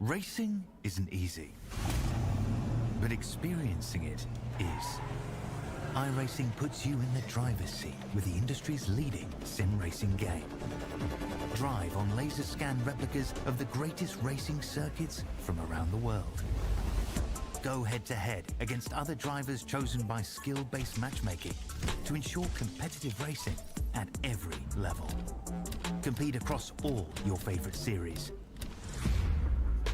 Racing isn't easy, but experiencing it is. iRacing puts you in the driver's seat with the industry's leading sim racing game. Drive on laser scan replicas of the greatest racing circuits from around the world. Go head-to-head against other drivers chosen by skill-based matchmaking to ensure competitive racing at every level. Compete across all your favorite series.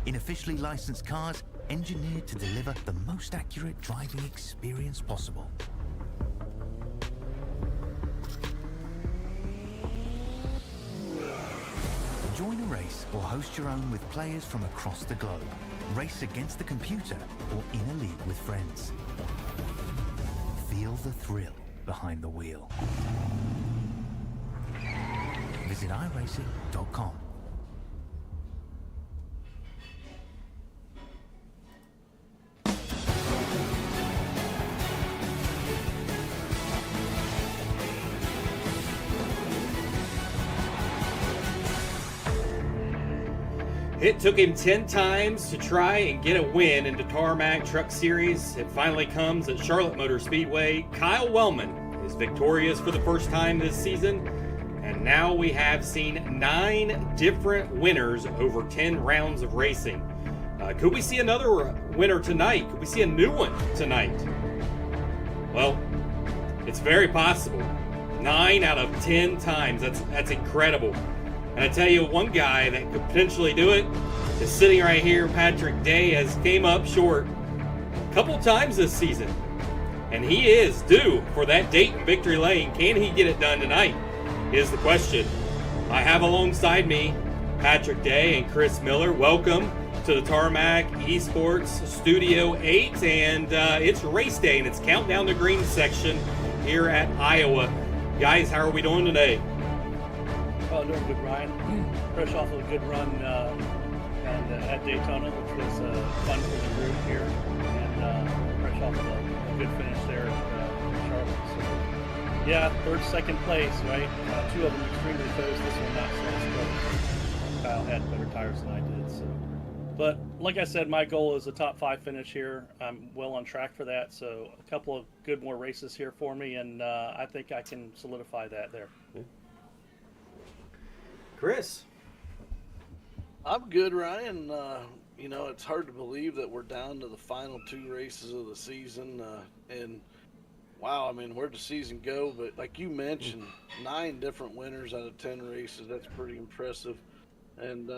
In officially licensed cars, engineered to deliver the most accurate driving experience possible. Join a race or host your own with players from across the globe. Race against the computer or in a league with friends. Feel the thrill behind the wheel. Visit iRacing.com. It took him 10 times to try and get a win in the Tarmac Truck Series. It finally comes at Charlotte Motor Speedway. Kyle Wellman is victorious for the first time this season. And now we have seen 9 different winners over 10 rounds of racing. Could we see another winner tonight? Could we see a new one tonight? Well, it's very possible. 9 out of 10 times. That's incredible. And I tell you, one guy that could potentially do it is sitting right here. Patrick Day has came up short a couple times this season. And he is due for that date in victory lane. Can he get it done tonight is the question. I have alongside me Patrick Day and Chris Miller. Welcome to the Tarmac Esports Studio 8. And it's race day and it's Countdown to Green section here at Iowa. Guys, how are we doing today? Oh, doing good, Ryan. Fresh off of a good run at Daytona, which was fun for the group here, and fresh off of a good finish there at Charlotte. So, yeah, second place, right? 2 of them extremely close. This one not so close. Kyle had better tires than I did. So, but like I said, my goal is a top 5 finish here. I'm well on track for that. So a couple of good more races here for me, and I think I can solidify that there. Yeah. Chris. I'm good, Ryan. You know, it's hard to believe that we're down to the final 2 races of the season. And wow, I mean, where'd the season go? But like you mentioned, 9 different winners out of 10 races. That's pretty impressive. And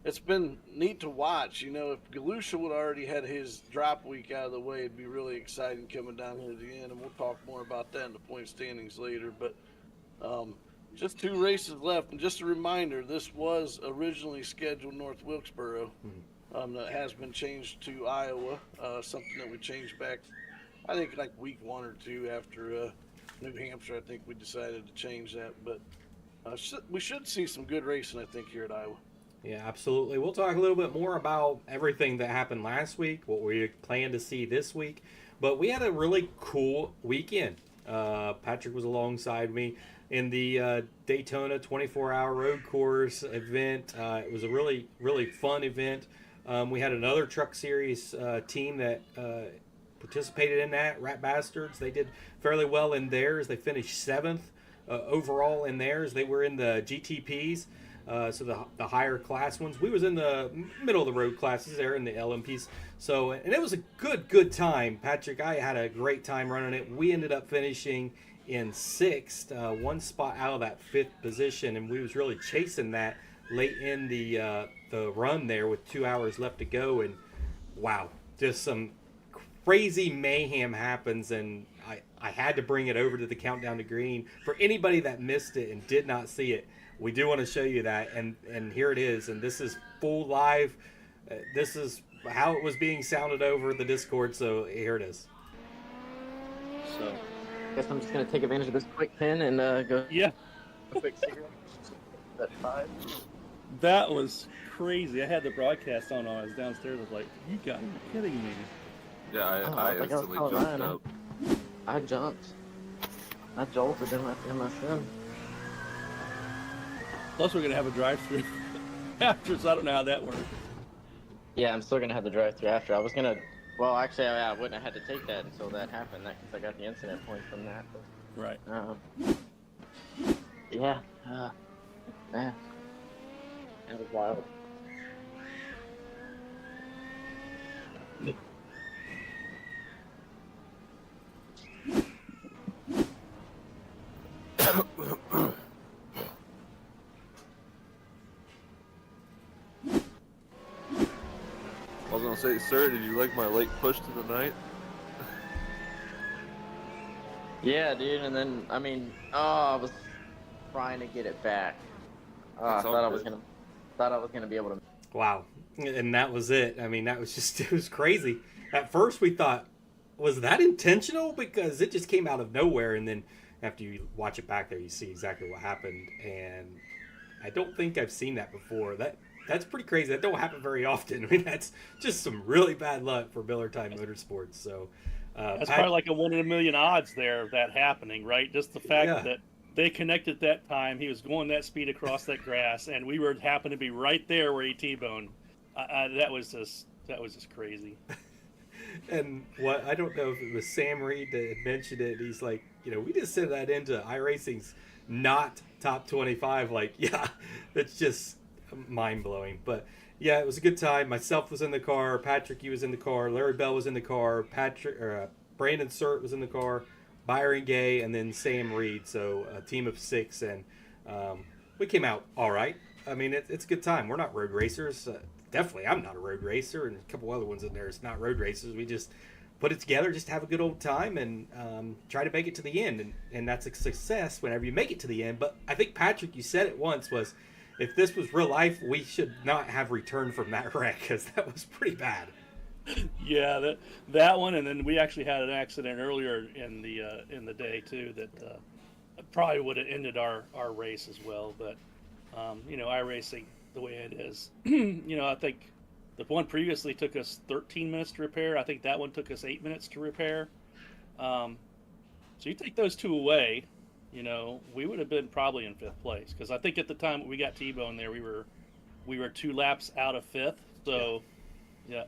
it's been neat to watch. You know, if Galusha would already had his drop week out of the way, it'd be really exciting coming down here at the end. And we'll talk more about that in the point standings later. But just 2 races left, and just a reminder, this was originally scheduled North Wilkesboro. That has been changed to Iowa, something that we changed back, I think, like week 1 or 2 after New Hampshire. I think we decided to change that, but we should see some good racing, I think, here at Iowa. Yeah, absolutely. We'll talk a little bit more about everything that happened last week, what we plan to see this week, but we had a really cool weekend. Patrick was alongside me in the Daytona 24-hour road course event. It was a really, really fun event. We had another Truck Series team that participated in that, Rat Bastards. They did fairly well in theirs. They finished 7th overall in theirs. They were in the GTPs, so the higher class ones. We was in the middle of the road classes there in the LMPs. So, and it was a good time. Patrick, I had a great time running it. We ended up finishing in 6th, 1 spot out of that 5th position, and we was really chasing that late in the run there with 2 hours left to go. And wow, just some crazy mayhem happens, and I had to bring it over to the Countdown to Green. For anybody that missed it and did not see it, we do want to show you that, and here it is, and this is full live. This is how it was being sounded over the Discord, so here it is. So I guess I'm just going to take advantage of this quick pin and go. Yeah. Quick cigarette. That's 5. That was crazy. I had the broadcast on while I was downstairs. I was like, you got to be kidding me. Yeah, I instantly jumped up. I jumped. I jolted in my shin. Plus, we're going to have a drive-through after, so I don't know how that works. Yeah, I'm still gonna have the drive-through after. I was gonna. Well, actually, I wouldn't have had to take that until that happened. That because I got the incident point from that. Right. Yeah. Man, that was wild. I was gonna say, sir, did you like my late push to the night? Yeah, dude. And then I was trying to get it back. I thought I was gonna be able to. Wow. And that was it. I mean, that was just, it was crazy. At first we thought, was that intentional? Because it just came out of nowhere. And then after you watch it back there, you see exactly what happened. And I don't think I've seen that before. That's pretty crazy. That don't happen very often. I mean, that's just some really bad luck for Miller Time Motorsports. So that's probably like a 1 in a million odds there of that happening, right? Just the fact that they connected that time. He was going that speed across that grass, and we happened to be right there where he T-boned. That was just crazy. And what, I don't know if it was Sam Reed that had mentioned it. He's like, we just sent that into iRacing's not top 25. Like, yeah, that's just mind blowing. But yeah, it was a good time. Myself was in the car. Patrick, you was in the car. Larry Bell was in the car. Brandon Surt was in the car. Byron Gay, and then Sam Reed. So a team of 6, and we came out all right. I mean, it's a good time. We're not road racers. Definitely, I'm not a road racer, and a couple other ones in there. It's not road racers. We just put it together, just have a good old time, and try to make it to the end. And that's a success whenever you make it to the end. But I think, Patrick, you said it once, was if this was real life, we should not have returned from that wreck, because that was pretty bad. Yeah, that one, and then we actually had an accident earlier in the day too that probably would have ended our race as well. But iRacing the way it is, I think the one previously took us 13 minutes to repair. I think that one took us 8 minutes to repair. So you take those two away, we would have been probably in 5th place, because I think at the time we got T-bone there, we were 2 laps out of 5th. So yeah.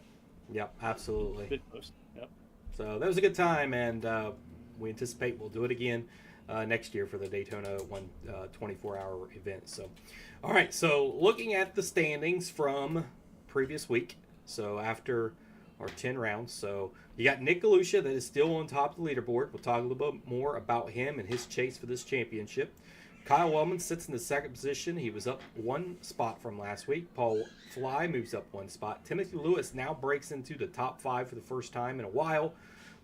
Yep, absolutely. Big post. Yep. So that was a good time, and we anticipate we'll do it again next year for the Daytona 24-hour event. So, all right. So looking at the standings from previous week. So after our 10 rounds, so you got Nick Galusha that is still on top of the leaderboard. We'll talk a little bit more about him and his chase for this championship. Kyle Wellman sits in the 2nd position. He was up 1 spot from last week. Paul Fly moves up 1 spot. Timothy Lewis now breaks into the top 5 for the first time in a while.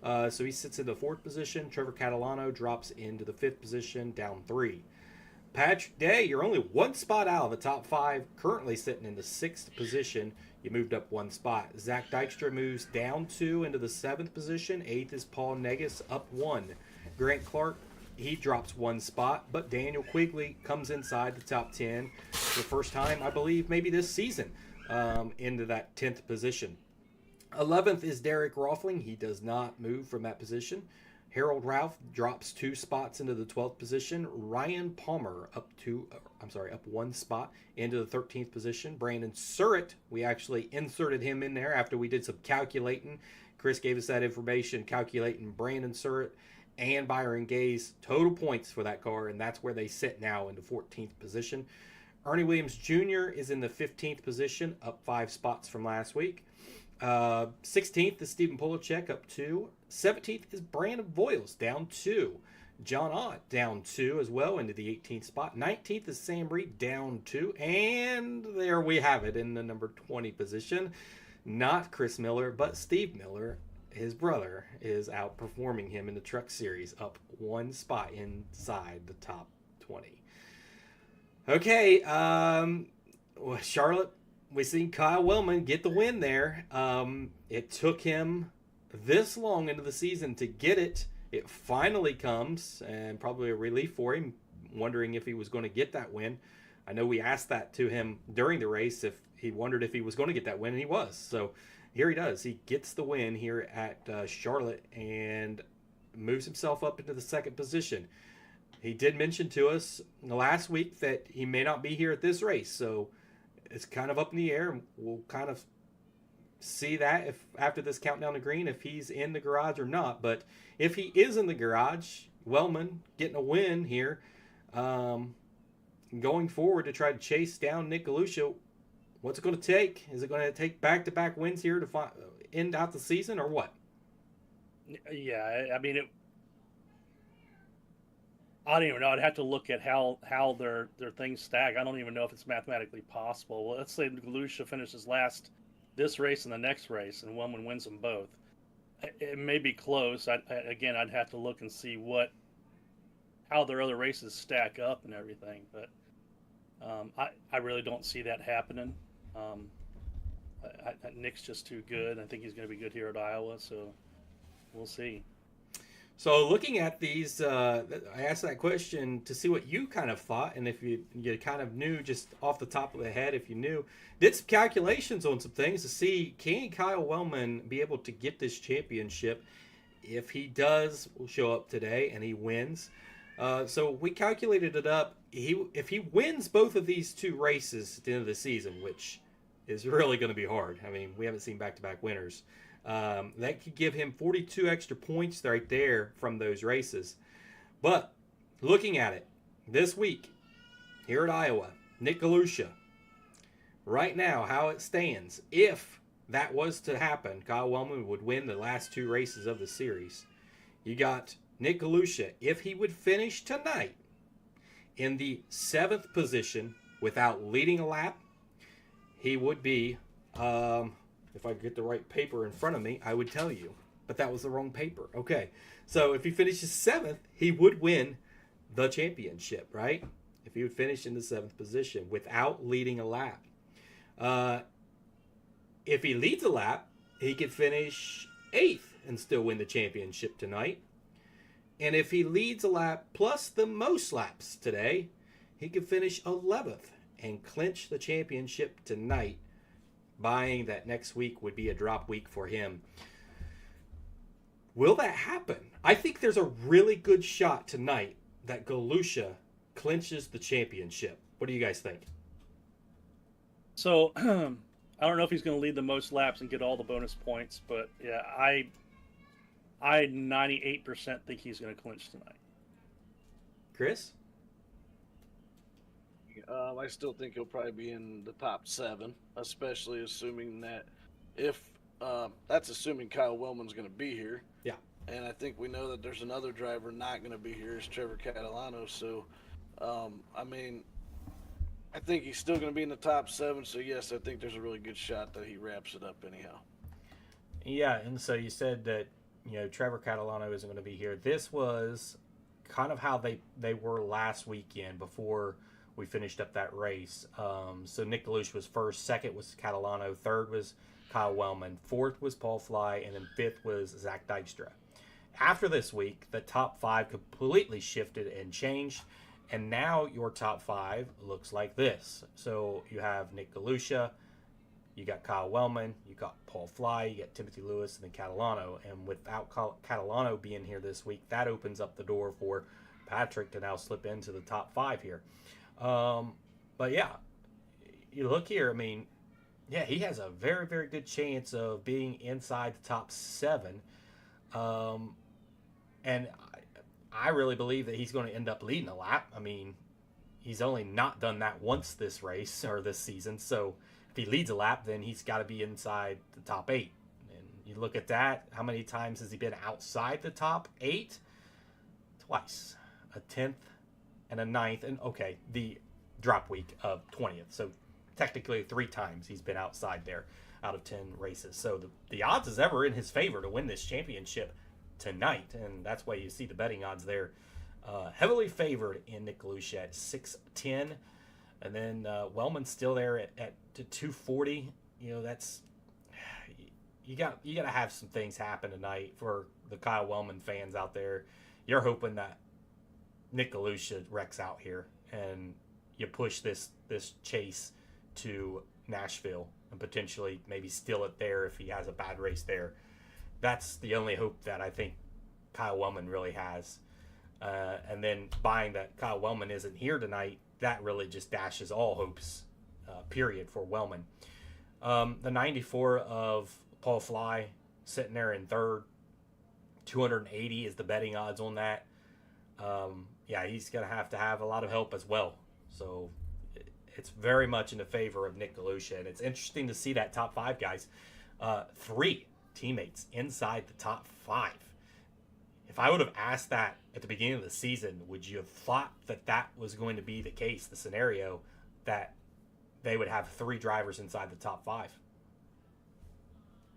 So he sits in the 4th position. Trevor Catalano drops into the 5th position, down 3. Patrick Day, you're only 1 spot out of the top 5, currently sitting in the 6th position. You moved up 1 spot. Zach Dykstra moves down 2 into the 7th position. 8th is Paul Negus, up 1. Grant Clark, he drops 1 spot, but Daniel Quigley comes inside the top 10 for the first time, I believe, maybe this season, into that 10th position. 11th is Derek Roffling. He does not move from that position. Harold Ralph drops 2 spots into the 12th position. Ryan Palmer up 1 spot into the 13th position. Brandon Surratt, we actually inserted him in there after we did some calculating. Chris gave us that information, calculating Brandon Surratt and Byron Gay's total points for that car, and that's where they sit now in the 14th position. Ernie Williams Jr. is in the 15th position, up 5 spots from last week. 16th is Stephen Polacek, up 2. 17th is Brandon Voiles, down 2. John Ott, down 2 as well, into the 18th spot. 19th is Sam Reed, down 2. And there we have it in the number 20 position. Not Chris Miller, but Steve Miller. His brother is outperforming him in the Truck Series, up 1 spot inside the top 20. Okay, Charlotte, we seen Kyle Wellman get the win there. It took him this long into the season to get it. It finally comes, and probably a relief for him, wondering if he was going to get that win. I know we asked that to him during the race, if he wondered if he was going to get that win, and he was. So here he does. He gets the win here at Charlotte and moves himself up into the 2nd position. He did mention to us last week that he may not be here at this race, so it's kind of up in the air. We'll kind of see that if after this countdown to green, if he's in the garage or not. But if he is in the garage, Wellman getting a win here, going forward to try to chase down Nick Galusha. What's it going to take? Is it going to take back-to-back wins here to end out the season, or what? Yeah, I mean, I don't even know. I'd have to look at how their things stack. I don't even know if it's mathematically possible. Well, let's say Galusha finishes last this race and the next race, and Wellman wins them both. It may be close. I'd have to look and see how their other races stack up and everything. But I really don't see that happening. Nick's just too good. I think he's going to be good here at Iowa, so we'll see. So looking at these, I asked that question to see what you kind of thought, and if you kind of knew just off the top of the head, if you knew, did some calculations on some things to see, can Kyle Wellman be able to get this championship if he does show up today and he wins? So we calculated it up. If he wins both of these two races at the end of the season, which is really going to be hard. I mean, we haven't seen back-to-back winners. That could give him 42 extra points right there from those races. But looking at it this week here at Iowa, Nick Galusha, right now how it stands, if that was to happen, Kyle Wellman would win the last two races of the series. You got Nick Galusha, if he would finish tonight in the 7th position without leading a lap, he would be, if I could get the right paper in front of me, I would tell you. But that was the wrong paper. Okay. So if he finishes 7th, he would win the championship, right? If he would finish in the 7th position without leading a lap. If he leads a lap, he could finish 8th and still win the championship tonight. And if he leads a lap plus the most laps today, he could finish 11th and clinch the championship tonight, buying that next week would be a drop week for him. Will that happen? I think there's a really good shot tonight that Galusha clinches the championship. What do you guys think? So, I don't know if he's going to lead the most laps and get all the bonus points, but yeah, I 98% think he's going to clinch tonight. Chris? I still think he'll probably be in the top 7, especially assuming that that's assuming Kyle Wellman's going to be here. Yeah. And I think we know that there's another driver not going to be here, is Trevor Catalano. So, I mean, I think he's still going to be in the top 7. So, yes, I think there's a really good shot that he wraps it up anyhow. Yeah, and so you said that, Trevor Catalano isn't going to be here. This was kind of how they were last weekend before we finished up that race. So Nick Galusha was first, second was Catalano, third was Kyle Wellman, fourth was Paul Fly, and then fifth was Zach Dykstra. After this week, the top 5 completely shifted and changed, and now your top 5 looks like this. So you have Nick Galusha, you got Kyle Wellman, you got Paul Fly, you got Timothy Lewis, and then Catalano. And without Catalano being here this week, that opens up the door for Patrick to now slip into the top 5 here. But yeah, you look here, I mean, yeah, he has a very, very good chance of being inside the top 7. And I really believe that he's going to end up leading a lap. I mean, he's only not done that once this race or this season. So if he leads a lap, then he's got to be inside the top 8. And you look at that, how many times has he been outside the top 8? Twice. A 10th and a 9th, and okay, the drop week of 20th. So technically 3 times he's been outside there out of 10 races. So the odds is ever in his favor to win this championship tonight, and that's why you see the betting odds there heavily favored in Nick Galusha at 610, and then Wellman's still there at 240. That's you got to have some things happen tonight for the Kyle Wellman fans out there. You're hoping that Nick Galusha wrecks out here and you push this chase to Nashville and potentially maybe steal it there if he has a bad race there. That's the only hope that I think Kyle Wellman really has. And then buying that Kyle Wellman isn't here tonight, that really just dashes all hopes, period, for Wellman. The 94 of Paul Fly sitting there in third. 280 is the betting odds on that. Yeah, he's going to have a lot of help as well. So it's very much in the favor of Nick Galusha. And it's interesting to see that top 5, guys. 3 teammates inside the top 5. If I would have asked that at the beginning of the season, would you have thought that that was going to be the case, the scenario, that they would have 3 drivers inside the top 5?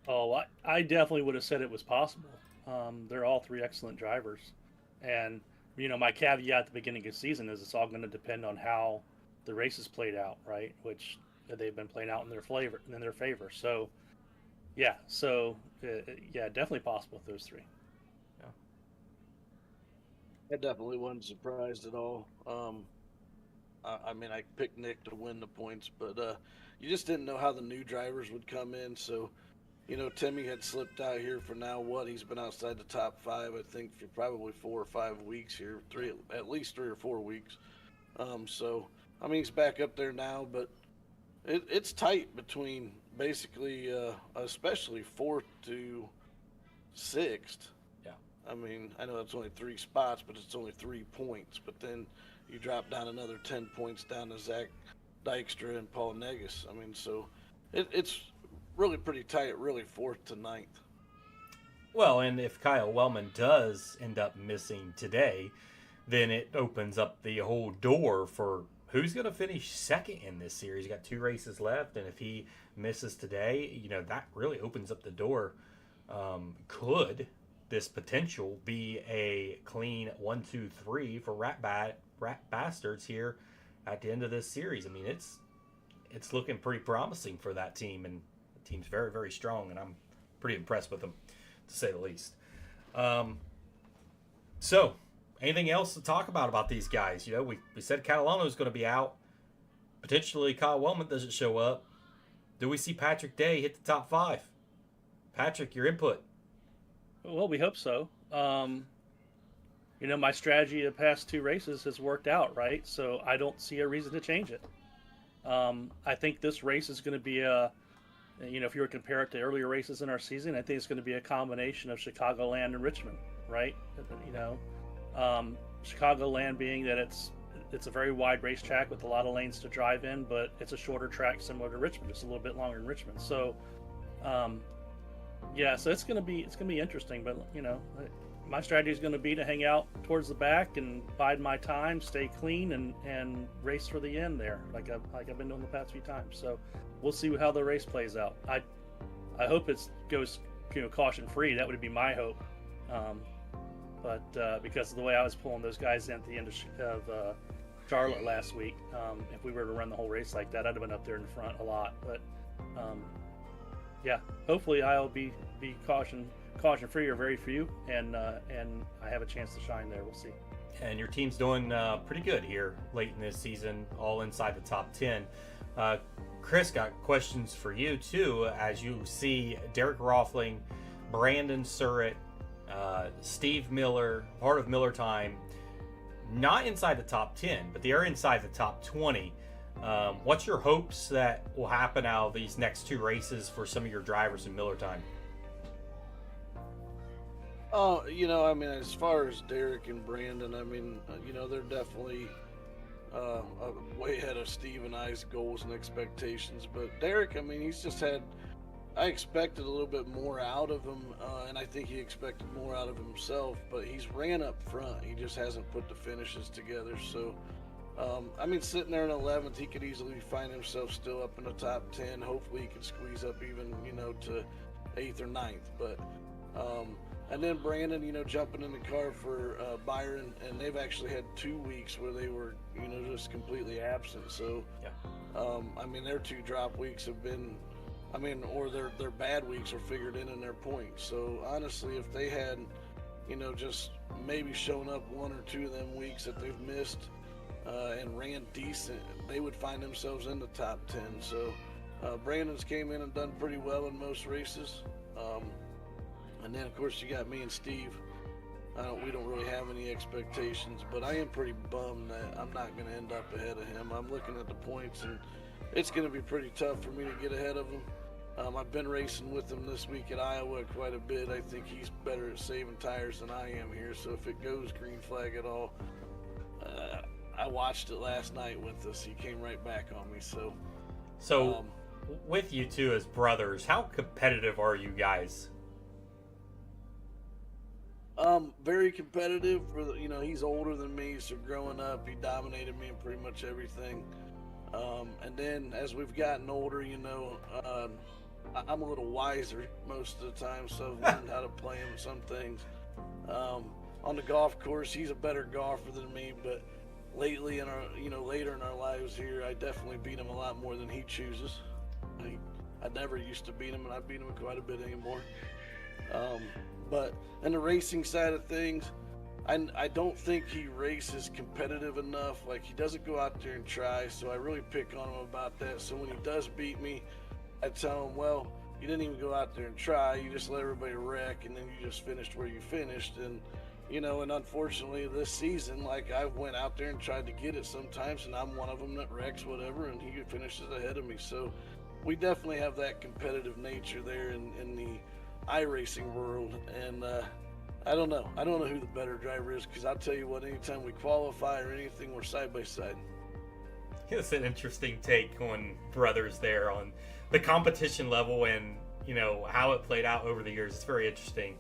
Oh, I definitely would have said it was possible. They're all 3 excellent drivers. And, my caveat at the beginning of the season is it's all going to depend on how the races played out, right? Which they've been playing out in their favor. So, yeah. Definitely possible with those 3. I definitely wasn't surprised at all. I mean, I picked Nick to win the points, but you just didn't know how the new drivers would come in. So, Timmy had slipped out here for now. He's been outside the top 5, I think, for probably 4 or 5 weeks here, at least 3 or 4 weeks. So, I mean, he's back up there now, but it's tight between basically, especially 4th to 6th. Yeah. I mean, I know that's only 3 spots, but it's only 3 points. But then you drop down another 10 points down to Zach Dykstra and Paul Negus. I mean, so it's really pretty tight, really 4th to 9th. Well, and if Kyle Wellman does end up missing today, then it opens up the whole door for who's going to finish second in this series. You got 2 races left, and if he misses today, that really opens up the door. Could this potential be a clean 1-2-3 for Rat Bastards here at the end of this series? I mean, it's looking pretty promising for that team, and the team's very, very strong, and I'm pretty impressed with them, to say the least. So, anything else to talk about these guys? We said Catalano is going to be out. Potentially Kyle Wellman doesn't show up. Do we see Patrick Day hit the top 5? Patrick, your input. Well, we hope so. My strategy the past 2 races has worked out, right? So I don't see a reason to change it. I think this race is going to be if you were to compare it to earlier races in our season, I think it's going to be a combination of Chicagoland and Richmond, right? Chicagoland being that it's a very wide racetrack with a lot of lanes to drive in, but it's a shorter track similar to Richmond. It's a little bit longer in Richmond. So, so it's gonna be interesting. But my strategy is going to be to hang out towards the back and bide my time, stay clean, and race for the end there, like I've been doing the past few times. So we'll see how the race plays out. I hope it goes caution free. That would be my hope. But because of the way I was pulling those guys in at the end of Charlotte last week, if we were to run the whole race like that, I'd have been up there in the front a lot. But hopefully I'll be caution free or very few, and I have a chance to shine there. We'll see. And your team's doing pretty good here late in this season, all inside the top 10. Chris, got questions for you too, as you see Derek Rothling, Brandon Surratt, Steve Miller, part of Miller Time, not inside the top 10, but they are inside the top 20. What's your hopes that will happen out of these next 2 races for some of your drivers in Miller Time? Oh, I mean, as far as Derek and Brandon, I mean, they're definitely way ahead of Steve and I's goals and expectations. But Derek, I mean, he's just I expected a little bit more out of him, and I think he expected more out of himself, but he's ran up front. He just hasn't put the finishes together. So, I mean, sitting there in 11th, he could easily find himself still up in the top 10. Hopefully he could squeeze up even, to 8th or 9th. But, and then Brandon, jumping in the car for Byron, and they've actually had 2 weeks where they were, just completely absent. So, I mean, their 2 drop weeks have been, or their bad weeks are figured in their points. So honestly, if they had, just maybe shown up 1 or 2 of them weeks that they've missed and ran decent, they would find themselves in the top 10. So Brandon's came in and done pretty well in most races. And then of course you got me and Steve. We don't really have any expectations, but I am pretty bummed that I'm not going to end up ahead of him. I'm looking at the points, and it's going to be pretty tough for me to get ahead of him. I've been racing with him this week at Iowa quite a bit. I think he's better at saving tires than I am here. So if it goes green flag at all, I watched it last night with us. He came right back on me. So with you two as brothers, how competitive are you guys? Very competitive. He's older than me, so growing up, he dominated me in pretty much everything. And then as we've gotten older, I'm a little wiser most of the time, so I've learned how to play him some things. On the golf course, he's a better golfer than me, but lately later in our lives here, I definitely beat him a lot more than he chooses. I never used to beat him, and I beat him quite a bit anymore. But in the racing side of things, I don't think he races competitive enough. Like, he doesn't go out there and try, so I really pick on him about that. So when he does beat me, I tell him, well, you didn't even go out there and try. You just let everybody wreck, and then you just finished where you finished. And, and unfortunately this season, like, I went out there and tried to get it sometimes, and I'm one of them that wrecks whatever, and he finishes ahead of me. So we definitely have that competitive nature there in the iRacing world. And I don't know who the better driver is, because I'll tell you what, anytime we qualify or anything, we're side by side. It's an interesting take on brothers there on the competition level and how it played out over the years. It's very interesting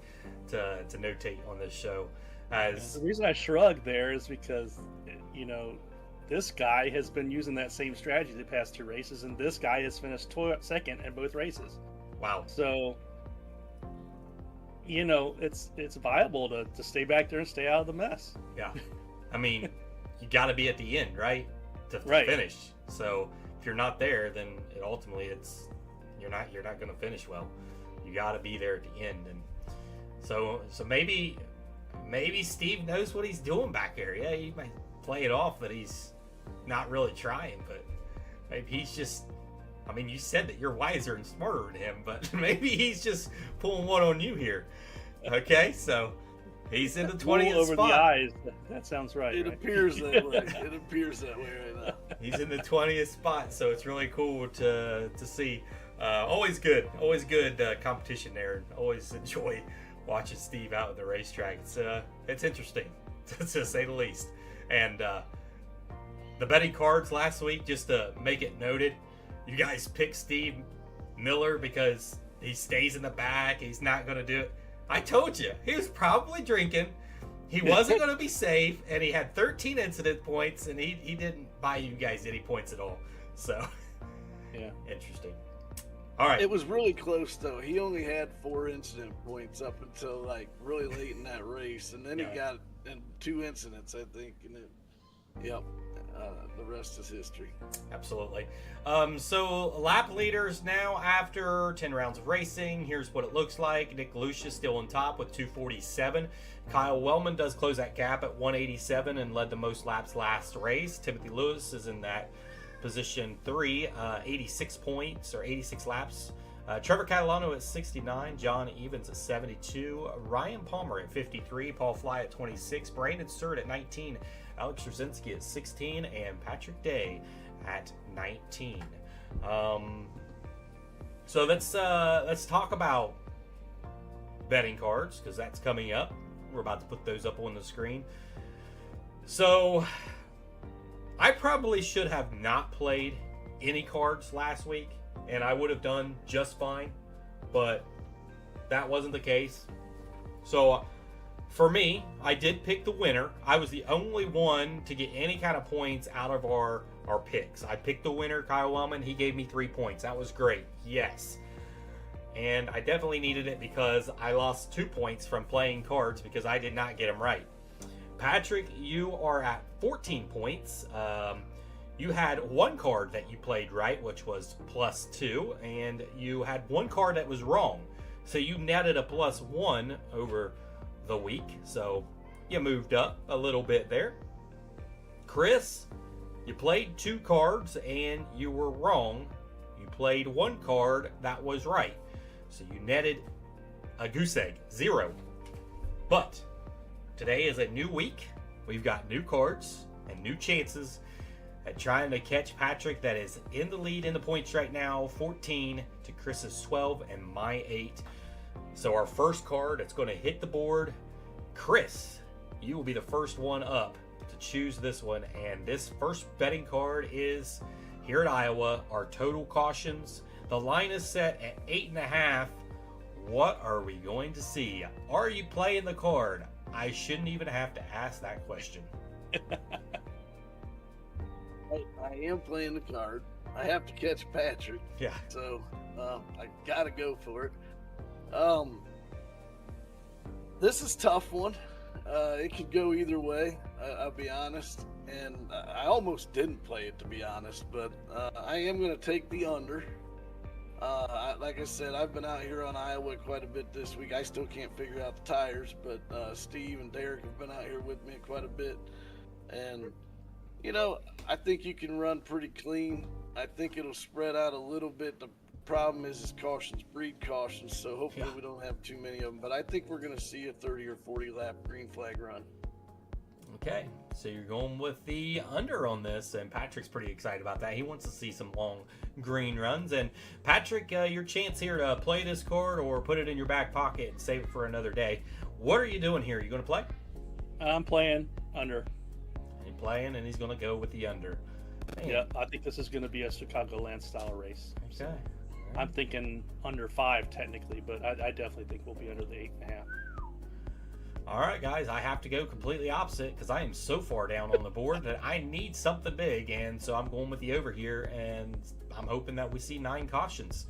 to notate on this show. The reason I shrugged there is because this guy has been using that same strategy the past 2 races, and this guy has finished second in both races. Wow. So it's viable to stay back there and stay out of the mess. Yeah. I mean, you got to be at the end, right? To finish. So if you're not there, then ultimately you're not going to finish well. You got to be there at the end. And so maybe Steve knows what he's doing back there. Yeah, he might play it off that he's not really trying, but maybe he's just, I mean, you said that you're wiser and smarter than him, but maybe he's just pulling one on you here. Okay, so he's in the 20th over spot. The eyes. That sounds right. It appears that way. It appears that way right now. He's in the 20th spot, so it's really cool to see. Always good competition there. Always enjoy watching Steve out at the racetrack. It's interesting, to say the least. And the betting cards last week, just to make it noted, you guys picked Steve Miller because he stays in the back. He's not going to do it. I told you, he was probably drinking. He wasn't going to be safe, and he had 13 incident points, and he didn't buy you guys any points at all. So, yeah, interesting. All right. It was really close, though. He only had 4 incident points up until, like, really late in that race, and then he got in 2 incidents, I think, and the rest is history. Absolutely. So lap leaders now after 10 rounds of racing. Here's what it looks like. Nick Galusha still on top with 247. Kyle Wellman does close that gap at 187 and led the most laps last race. Timothy Lewis is in that position 3, 86 points or 86 laps. Trevor Catalano at 69, John Evans at 72, Ryan Palmer at 53, Paul Fly at 26, Brandon Sturt at 19, Alex Rosinski at 16, and Patrick Day at 19. So let's talk about betting cards, because that's coming up. We're about to put those up on the screen. So I probably should have not played any cards last week, and I would have done just fine, but that wasn't the case. So for me, I did pick the winner. I was the only one to get any kind of points out of our picks. I picked the winner, Kyle Wellman. He gave me 3 points. That was great. Yes. And I definitely needed it because I lost 2 points from playing cards because I did not get them right. Patrick, you are at 14 points. You had 1 card that you played right, which was +2, and you had 1 card that was wrong. So you netted a +1 over the week. So you moved up a little bit there. Chris, you played 2 cards and you were wrong. You played 1 card that was right. So you netted a goose egg, 0. But today is a new week. We've got new cards and new chances at trying to catch Patrick, that is in the lead in the points right now, 14 to Chris's 12 and my 8. So our first card that's going to hit the board, Chris, you will be the first one up to choose this one. And this first betting card is here at Iowa, our total cautions. The line is set at 8.5. What are we going to see? Are you playing the card? I shouldn't even have to ask that question. I am playing the card. I have to catch Patrick. Yeah. So I gotta go for it. This is a tough one. It could go either way. I'll be honest, and I almost didn't play it, to be honest. But I am going to take the under. Like I said, I've been out here on Iowa quite a bit this week. I still can't figure out the tires, but Steve and Derek have been out here with me quite a bit, and you know, I think you can run pretty clean. I think it'll spread out a little bit. The problem is cautions breed cautions, so hopefully we don't have too many of them. But I think we're going to see a 30 or 40 lap green flag run. Okay, so you're going with the under on this, and Patrick's pretty excited about that. He wants to see some long green runs. And Patrick, your chance here to play this card or put it in your back pocket and save it for another day. What are you doing here? Are you going to play? I'm playing under. He's playing, and he's going to go with the under. Man. Yeah, I think this is going to be a Chicagoland style race. Okay. I'm thinking under 5 technically, but I definitely think we'll be under the 8.5. All right, guys, I have to go completely opposite because I am so far down on the board that I need something big, and so I'm going with the over here, and I'm hoping that we see 9 cautions.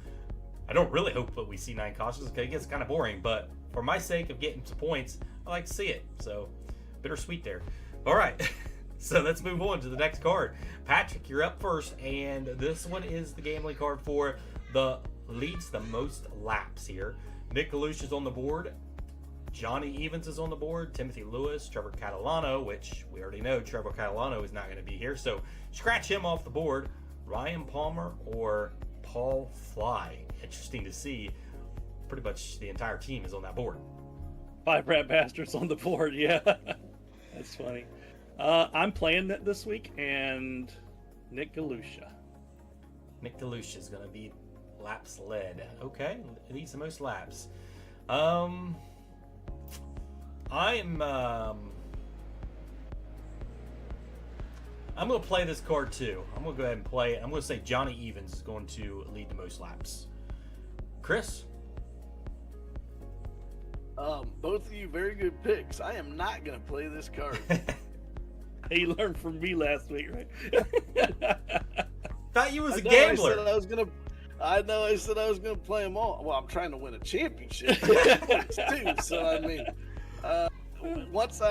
I don't really hope that we see 9 cautions because it gets kind of boring, but for my sake of getting some points, I like to see it. So bittersweet there. All right, so let's move on to the next card. Patrick, you're up first, and this one is the gambling card for the leads the most laps here. Nick Galusha is on the board. Johnny Evans is on the board. Timothy Lewis, Trevor Catalano, which we already know Trevor Catalano is not going to be here, so scratch him off the board. Ryan Palmer or Paul Fly. Interesting to see. Pretty much the entire team is on that board. 5 rat bastards on the board, yeah. That's funny. I'm playing that this week, and Nick Galusha. Nick Galusha is going to be laps led. Okay, leads the most laps. I'm going to play this card too. I'm going to go ahead and play it. I'm going to say Johnny Evans is going to lead the most laps. Chris? Both of you very good picks. I am not going to play this card. Hey, you learned from me last week, right? Thought you was a gambler. I know I said I was going to play them all. Well, I'm trying to win a championship too. So I mean, once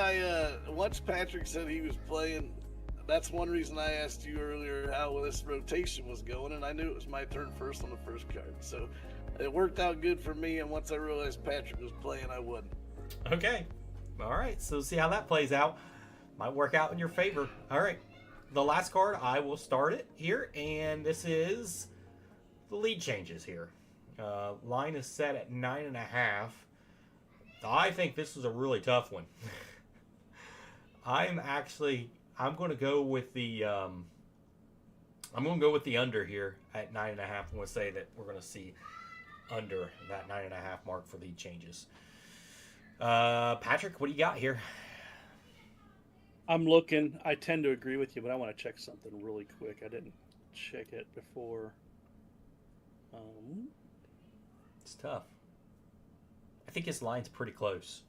Patrick said he was playing, that's one reason I asked you earlier how this rotation was going, and I knew it was my turn first on the first card. So it worked out good for me, and once I realized Patrick was playing, I wouldn't. Okay. All right, so see how that plays out. Might work out in your favor. All right, the last card, I will start it here, and this is the lead changes here. Line is set at 9.5. I think this is a really tough one. I'm going to go with the under here at 9.5. I'm going to say that we're going to see under that 9.5 mark for lead changes. Patrick, what do you got here? I'm looking. I tend to agree with you, but I want to check something really quick. I didn't check it before. It's tough. I think his line's pretty close.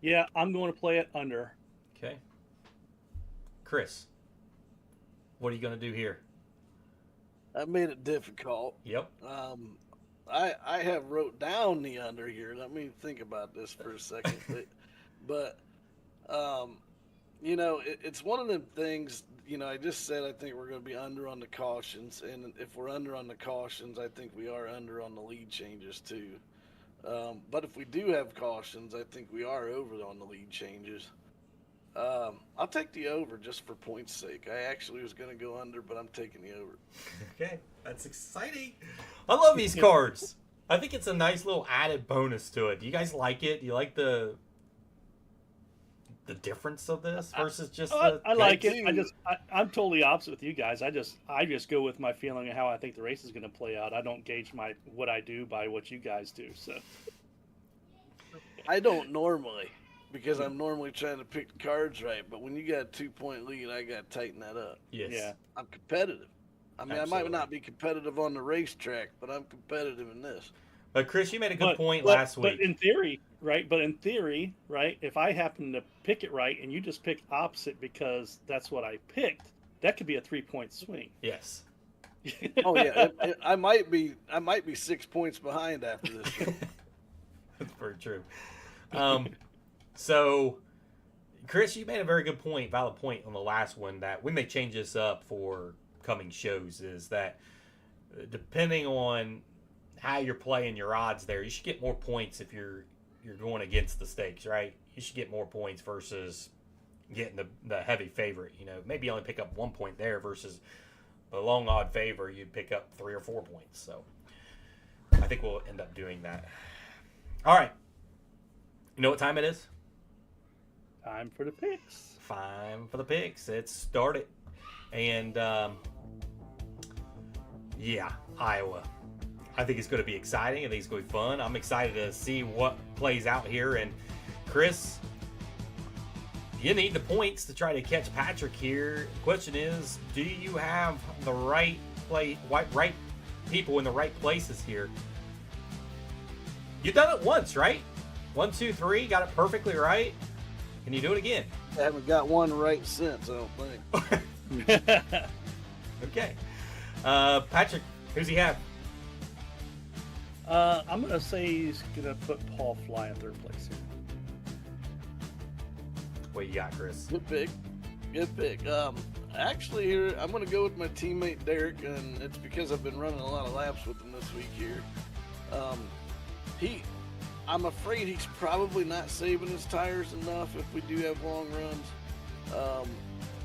Yeah, I'm going to play it under. Okay. Chris, what are you going to do here? I made it difficult. Yep. I have wrote down the under here. Let me think about this for a second. but you know, it's one of them things, you know, I just said I think we're going to be under on the cautions, and if we're under on the cautions, I think we are under on the lead changes too. But if we do have cautions, I think we are over on the lead changes. I'll take the over just for points' sake. I actually was going to go under, but I'm taking the over. Okay, that's exciting. I love these cards. I think it's a nice little added bonus to it. Do you guys like it? Do you like the the difference of this versus just I like it. too. I'm totally opposite with you guys. I just go with my feeling of how I think the race is going to play out. I don't gauge what I do by what you guys do. So I don't normally, because I'm normally trying to pick the cards right. But when you got a 2-point lead, I got to tighten that up. yes. yeah. I'm competitive. I mean, I Absolutely. might not be competitive on the racetrack, but I'm competitive in this. But Chris, you made a good point but- last week. But in theory, right? If I happen to pick it right and you just pick opposite because that's what I picked, that could be a 3-point swing. Yes. Oh yeah, I might be 6 points behind after this show. That's very true. So, Chris, you made a very good point, valid point on the last one, that we may change this up for coming shows, is that depending on how you're playing your odds there, you should get more points if you're going against the stakes, right? You should get more points versus getting the heavy favorite. You know, maybe only pick up 1 point there versus the long odd favor, you'd pick up 3 or 4 points. So I think we'll end up doing that. All right. You know what time it is? Time for the picks. Time for the picks. It's started. And, yeah, Iowa. I think it's going to be exciting. I think it's going to be fun. I'm excited to see what plays out here. And, Chris, you need the points to try to catch Patrick here. The question is, do you have the right people in the right places here? You've done it once, right? 1, 2, 3, got it perfectly right. Can you do it again? I haven't got one right since, I don't think. Okay. Patrick, who's he have? I'm going to say he's going to put Paul Fly in third place here. What you got, Chris? Good pick. Good pick. Actually, here I'm going to go with my teammate Derek, and it's because I've been running a lot of laps with him this week here. I'm afraid he's probably not saving his tires enough if we do have long runs.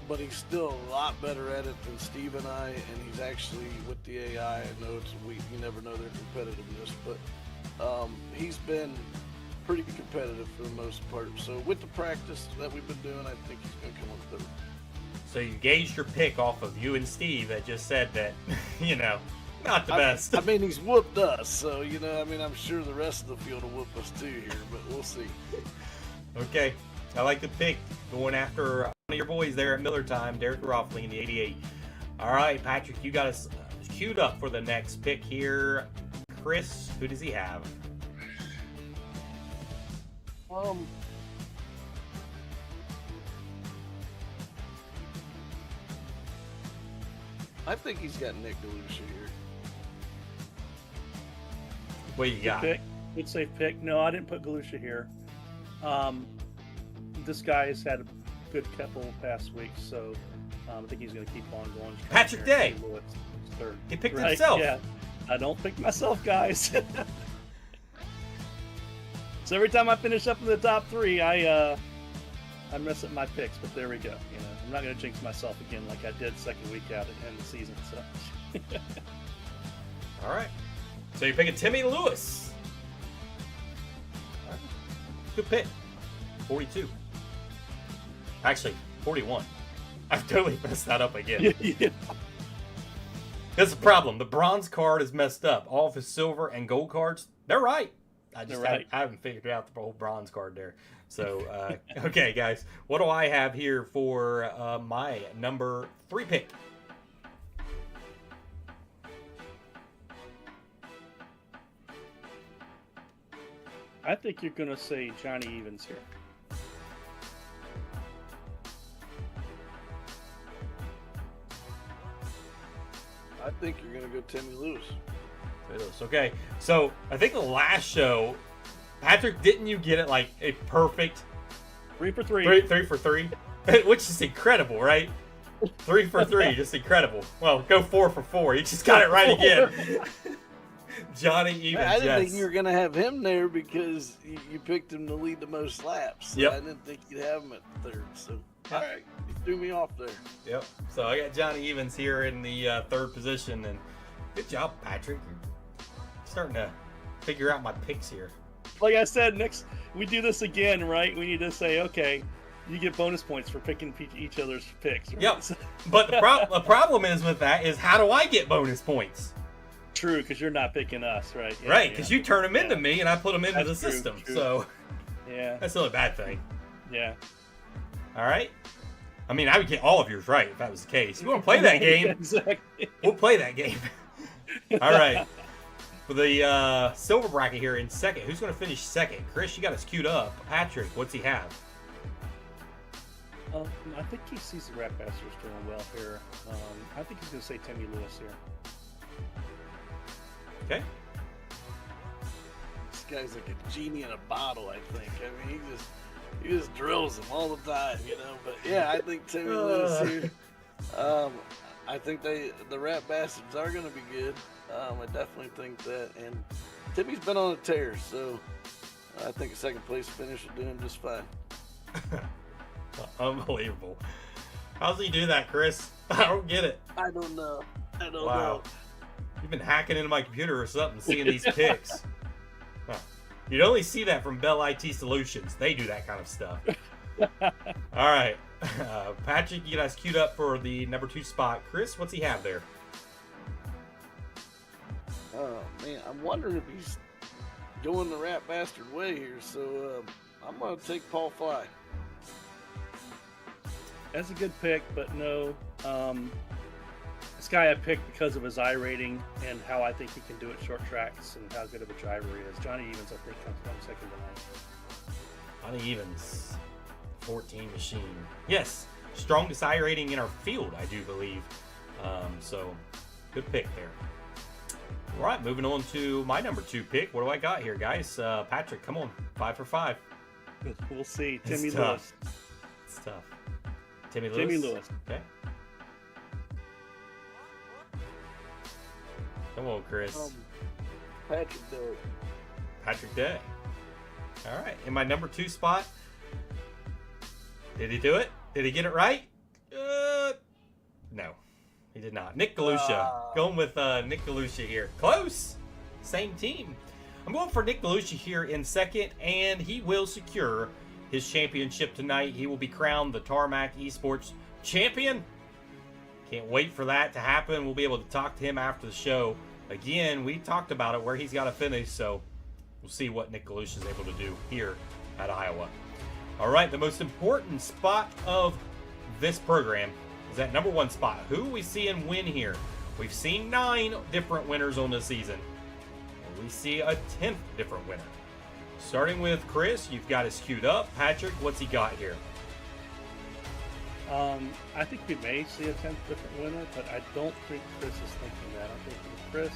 But he's still a lot better at it than Steve and I, and he's actually with the AI. I know you never know their competitiveness, but he's been pretty competitive for the most part. So with the practice that we've been doing, I think he's going to come on third. So you gauged your pick off of you and Steve that just said that, not the best. I mean, he's whooped us, so, I'm sure the rest of the field will whoop us too here, but we'll see. Okay. I like the pick. Going after one of your boys there at Miller Time, Derek Roffling in the 88. All right, Patrick, you got us queued up for the next pick here. Chris, who does he have? I think he's got Nick Galusha here. What you got? Good safe pick. No, I didn't put Galusha here. This guy has had a good couple past weeks, so I think he's going to keep on going. Patrick Day. He picked himself. Yeah, I don't pick myself, guys. So every time I finish up in the top 3, I mess up my picks. But there we go. I'm not going to jinx myself again like I did second week out at the end of the season. So. All right. So you're picking Timmy Lewis. All right. Good pick. 42. Actually, 41. I've totally messed that up again. Yeah. That's the problem. The bronze card is messed up. All of his silver and gold cards, they're right. I haven't figured out the whole bronze card there. So, okay, guys. What do I have here for my number 3 pick? I think you're going to say Johnny Evans here. I think you're going to go Timmy Lewis. Okay, so I think the last show, Patrick, didn't you get it like a perfect 3 for 3? 3 for 3? Which is incredible, right? 3 for 3, just incredible. Well, go 4 for 4. You just got it right again. Johnny Evans. I didn't think you were going to have him there because you picked him to lead the most laps. So yep. I didn't think you'd have him at third. So, all right, you threw me off there. Yep. So I got Johnny Evans here in the third position, and good job, Patrick. You're starting to figure out my picks here. Like I said, next we do this again, right? We need to say, okay, You get bonus points for picking each other's picks. Right? Yep. But the problem is with that is how do I get bonus points? True, because you're not picking us, right? Yeah, Right, because you turn them into Yeah. me and I put them into That's the true, system. true. So Yeah. that's still a bad thing. Yeah. All right. I mean, I would get all of yours right if that was the case. You want to play that game? Exactly. We'll play that game. All right. For the silver bracket here in second, who's going to finish second? Chris, you got us queued up. Patrick, what's he have? I think he sees the Rat Bastards doing well here. I think he's going to say Timmy Lewis here. Okay. This guy's like a genie in a bottle, I think. I mean, he just drills them all the time, you know. But yeah, I think Timmy Lewis here. I think the Rat Bastards are going to be good. I definitely think that. And Timmy's been on a tear, so I think a second place finish will do him just fine. Unbelievable. How's he do that, Chris? I don't get it. I don't know. Wow. You've been hacking into my computer or something, seeing these picks. Huh. You'd only see that from Bell IT Solutions. They do that kind of stuff. All right. Patrick, you guys queued up for the number 2 spot. Chris, what's he have there? Oh, man. I'm wondering if he's going the Rat Bastard way here. So I'm going to take Paul Fly. That's a good pick, but no. This guy I picked because of his I rating and how I think he can do it short tracks and how good of a driver he is. Johnny Evans, I think, comes from second tonight. Johnny Evans, 14 machine. Yes, strongest I rating in our field, I do believe. So, good pick there. All right, moving on to my number 2 pick. What do I got here, guys? Patrick, come on, 5 for 5. We'll see. It's Timmy tough. Lewis. It's tough. Timmy Lewis. Timmy Lewis. Okay. Come on, Chris. Patrick Day. Patrick Day. All right. In my number 2 spot, did he do it? Did he get it right? No, he did not. Nick Galusha. Going with Nick Galusha here. Close. Same team. I'm going for Nick Galusha here in second, and he will secure his championship tonight. He will be crowned the Tarmac Esports champion. Can't wait for that to happen. We'll be able to talk to him after the show. Again, we talked about it, where he's got to finish, so we'll see what Nick Galusha is able to do here at Iowa. All right, the most important spot of this program is that number 1 spot. Who are we seeing win here? We've seen 9 different winners on this season, and we see a 10th different winner. Starting with Chris, you've got us queued up. Patrick, what's he got here? I think we may see a 10th different winner, but I don't think Chris is thinking that. I think Chris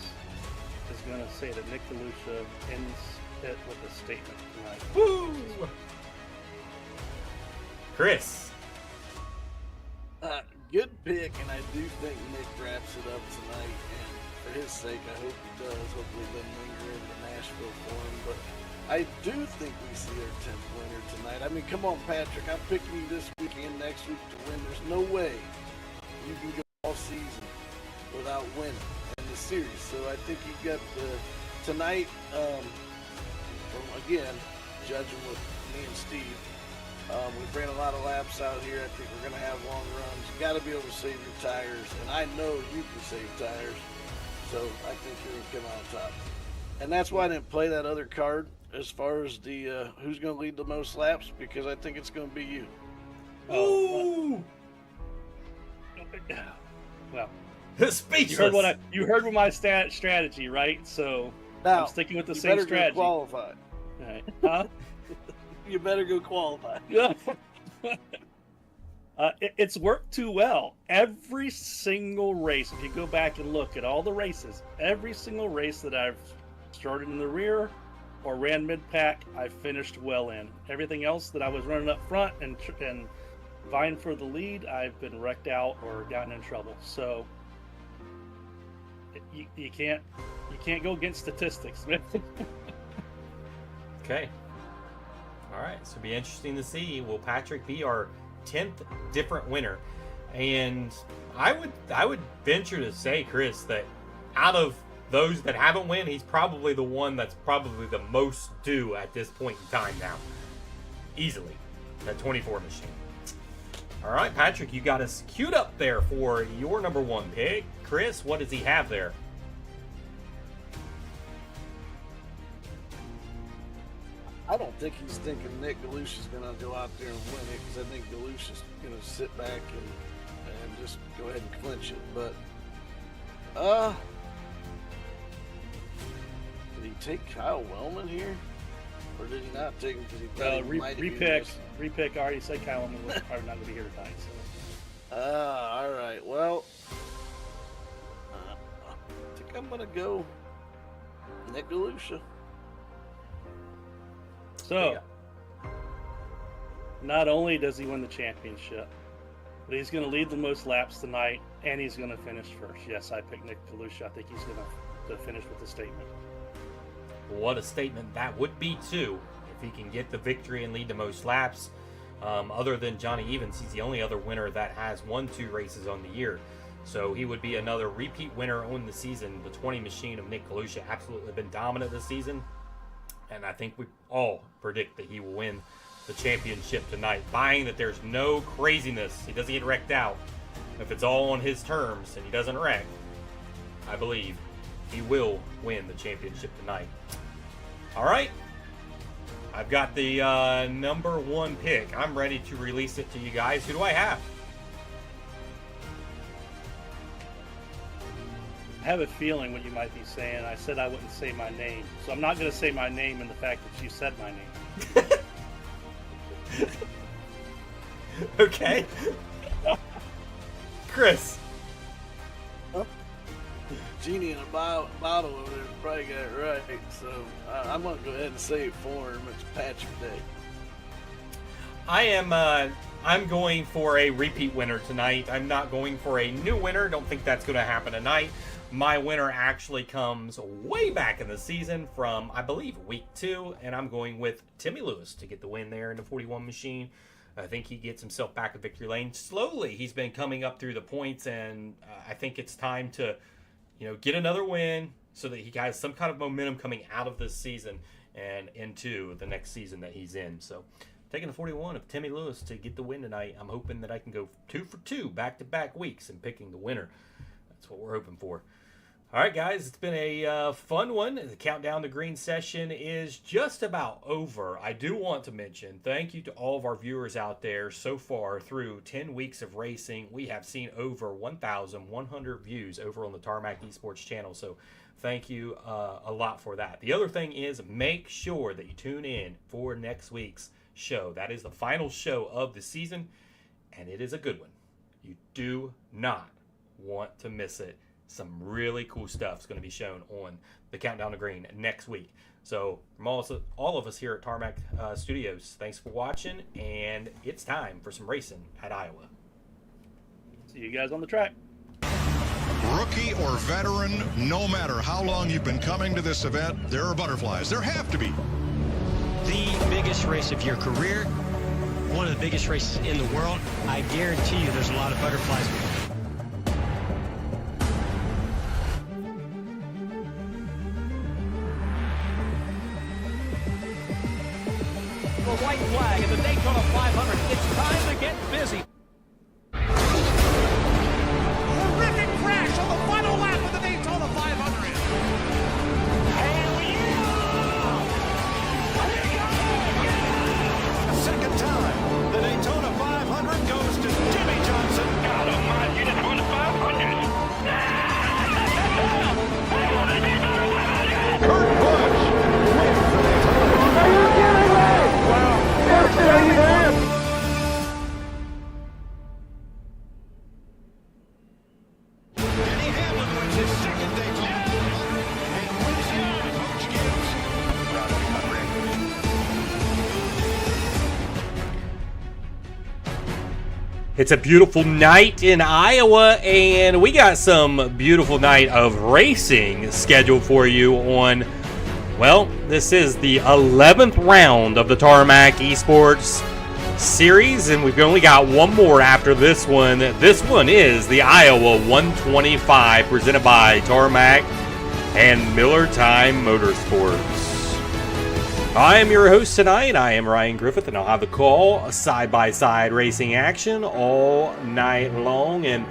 is going to say that Nick Galusha ends it with a statement tonight. Woo! Chris. Good pick, and I do think Nick wraps it up tonight. And for his sake, I hope he does. Hopefully, it doesn't linger into Nashville for him. But I do think we see our 10th winner tonight. I mean, come on, Patrick. I'm picking you this week and next week to win. There's no way you can go all season without winning in the series. So I think you got tonight. From again, judging with me and Steve. We ran a lot of laps out here. I think we're going to have long runs. You got to be able to save your tires, and I know you can save tires, so I think you're going to come out on top. And that's why I didn't play that other card as far as the who's going to lead the most laps, because I think it's going to be you. Ooh! Well, Speechless. you heard what my strategy, right? So Now, I'm sticking with the you same better strategy. go qualify. All right. Huh? You better go qualify. It's worked too well. Every single race, if you go back and look at all the races, every single race that I've started in the rear or ran mid-pack, I finished well in. Everything else that I was running up front and vying for the lead, I've been wrecked out or gotten in trouble. So you can't go against statistics, man. Okay. All right. So it'll be interesting to see. Will Patrick be our 10th different winner? And I would venture to say, Chris, that out of those that haven't won, he's probably the one that's probably the most due at this point in time now. Easily. that 24 machine. All right, Patrick, you got us queued up there for your number one pick. Chris, what does he have there? I don't think he's thinking Nick Galusha's going to go out there and win it, because I think Galusha's going to sit back and just go ahead and clinch it. But, did he take Kyle Wellman here? Or did he not take him because he thought he might be repick. I already said Kyle Wellman was probably not going to be here tonight. So. All right. Well, I think I'm going to go Nick Galusha. So, not only does he win the championship, but he's going to lead the most laps tonight, and he's going to finish first. Yes, I picked Nick Galusha. I think he's going to finish with a statement. What a statement that would be, too, if he can get the victory and lead the most laps. Other than Johnny Evans, he's the only other winner that has won 2 races on the year. So he would be another repeat winner on the season. The 20 machine of Nick Galusha absolutely been dominant this season. And I think we all predict that he will win the championship tonight, buying that there's no craziness. He doesn't get wrecked out. If it's all on his terms and he doesn't wreck, I believe he will win the championship tonight. All right. I've got the number one pick. I'm ready to release it to you guys. Who do I have? I have a feeling what you might be saying. I said I wouldn't say my name. So I'm not going to say my name in the fact that you said my name. Okay. Chris. Genie in a bottle over there probably got it right. So I'm going to go ahead and say it for him. It's Patrick Day. I'm going for a repeat winner tonight. I'm not going for a new winner. Don't think that's going to happen tonight. My winner actually comes way back in the season from, I believe, week 2, and I'm going with Timmy Lewis to get the win there in the 41 machine. I think he gets himself back in victory lane. Slowly, he's been coming up through the points, and I think it's time to, get another win so that he has some kind of momentum coming out of this season and into the next season that he's in. So, taking the 41 of Timmy Lewis to get the win tonight. I'm hoping that I can go 2 for 2 back-to-back weeks and picking the winner. That's what we're hoping for. All right, guys, it's been a fun one. The Countdown to Green session is just about over. I do want to mention thank you to all of our viewers out there so far through 10 weeks of racing. We have seen over 1,100 views over on the Tarmac Esports channel, so thank you a lot for that. The other thing is make sure that you tune in for next week's show. That is the final show of the season, and it is a good one. You do not want to miss it. Some really cool stuff is going to be shown on the Countdown to Green next week. So from all of us here at Tarmac Studios, thanks for watching, and it's time for some racing at Iowa. See you guys on the track. Rookie or veteran, no matter how long you've been coming to this event, there are butterflies. There have to be. The biggest race of your career, one of the biggest races in the world. I guarantee you there's a lot of butterflies. The white flag in the Daytona 500. It's time to get busy. Horrific crash on the final lap of the Daytona 500. A second time, the Daytona 500 goes to Jimmy Johnson. God almighty, you just won the 500. Kurt Busch wins the Daytona 500. Denny Hamlin wins his second Daytona 500 and wins it. Coach Gibbs, proud to be my friend. It's a beautiful night in Iowa, and we got some beautiful night of racing scheduled for you on, well, this is the 11th round of the Tarmac Esports series, and we've only got one more after this one. This one is the Iowa 125 presented by Tarmac and Miller Time Motorsports. I am your host tonight. I am Ryan Griffith, and I'll have the call side-by-side racing action all night long. And,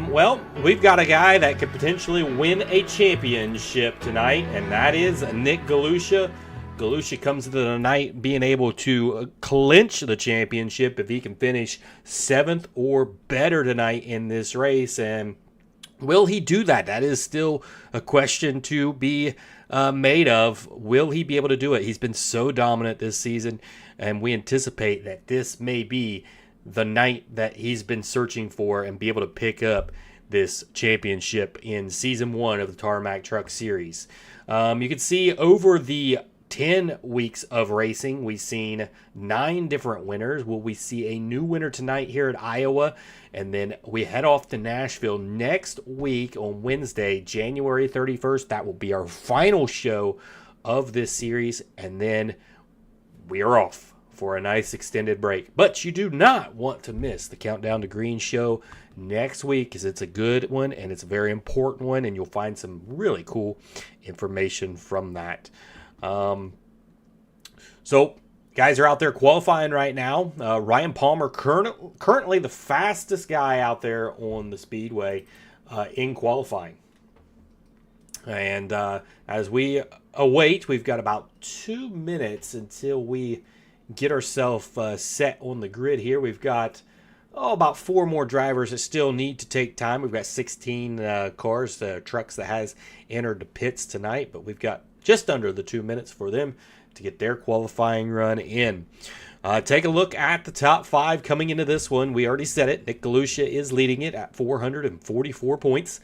well, we've got a guy that could potentially win a championship tonight, and that is Nick Galusha. Galusha comes into the night being able to clinch the championship if he can finish 7th or better tonight in this race. And will he do that? That is still a question to be made of. Will he be able to do it? He's been so dominant this season, and we anticipate that this may be the night that he's been searching for and be able to pick up this championship in Season 1 of the Tarmac Truck Series. You can see over the 10 weeks of racing, we've seen 9 different winners. Will we see a new winner tonight here at Iowa? And then we head off to Nashville next week on Wednesday, January 31st. That will be our final show of this series. And then we are off for a nice extended break. But you do not want to miss the Countdown to Green show next week, because it's a good one and it's a very important one. And you'll find some really cool information from that. So guys are out there qualifying right now. Ryan Palmer currently the fastest guy out there on the Speedway in qualifying. And as we await, we've got about 2 minutes until we get ourselves set on the grid here. We've got about 4 more drivers that still need to take time. We've got 16 cars, trucks that has entered the pits tonight, but we've got just under the 2 minutes for them to get their qualifying run in. Take a look at the top 5 coming into this one. We already said it. Nick Galusha is leading it at 444 points.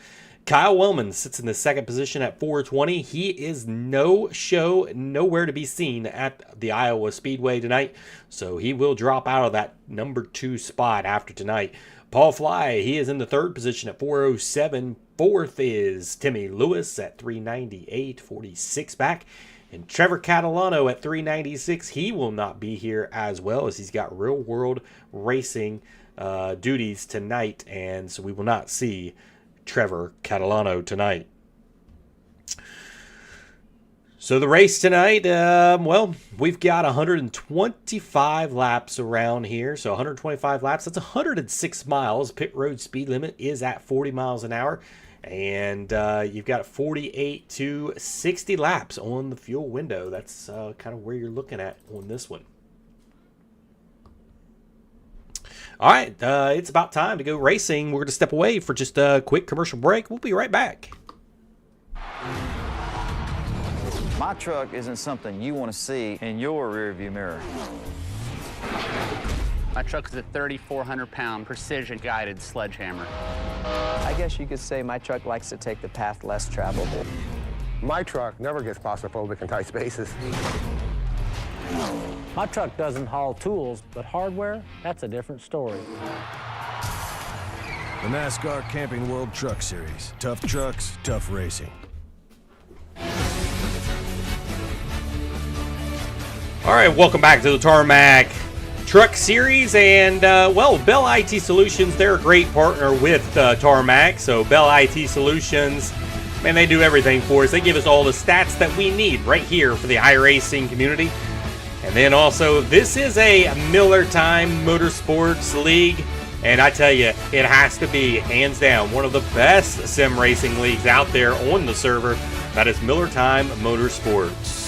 Kyle Wellman sits in the second position at 420. He is nowhere to be seen at the Iowa Speedway tonight, so he will drop out of that number 2 spot after tonight. Paul Fly, he is in the third position at 407. Fourth is Timmy Lewis at 398, 46 back. And Trevor Catalano at 396. He will not be here as well, as he's got real world racing duties tonight. And so we will not see Trevor Catalano tonight. So the race tonight, well, we've got 125 laps around here. So 125 laps, that's 106 miles. Pit road speed limit is at 40 miles an hour. And you've got 48 to 60 laps on the fuel window. That's kind of where you're looking at on this one. All right, it's about time to go racing. We're going to step away for just a quick commercial break. We'll be right back. My truck isn't something you want to see in your rearview mirror. My truck is a 3,400-pound precision-guided sledgehammer. I guess you could say my truck likes to take the path less traveled. My truck never gets claustrophobic in tight spaces. My truck doesn't haul tools, but hardware, that's a different story. The NASCAR Camping World Truck Series. Tough trucks, tough racing. All right, welcome back to the Tarmac Truck Series. And, well, Bell IT Solutions, they're a great partner with Tarmac. So Bell IT Solutions, man, they do everything for us. They give us all the stats that we need right here for the iRacing community. And then also, this is a Miller Time Motorsports League. And I tell you, it has to be, hands down, one of the best sim racing leagues out there on the server. That is Miller Time Motorsports.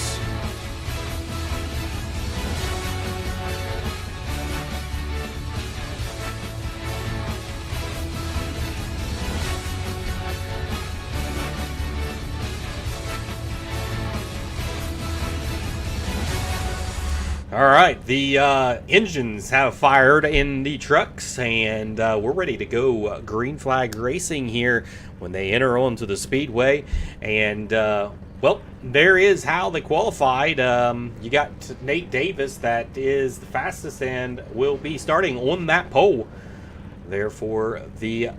All right, the engines have fired in the trucks, and we're ready to go green flag racing here when they enter onto the Speedway. And, well, there is how they qualified. You got Nate Davis, that is the fastest and will be starting on that pole. Therefore, the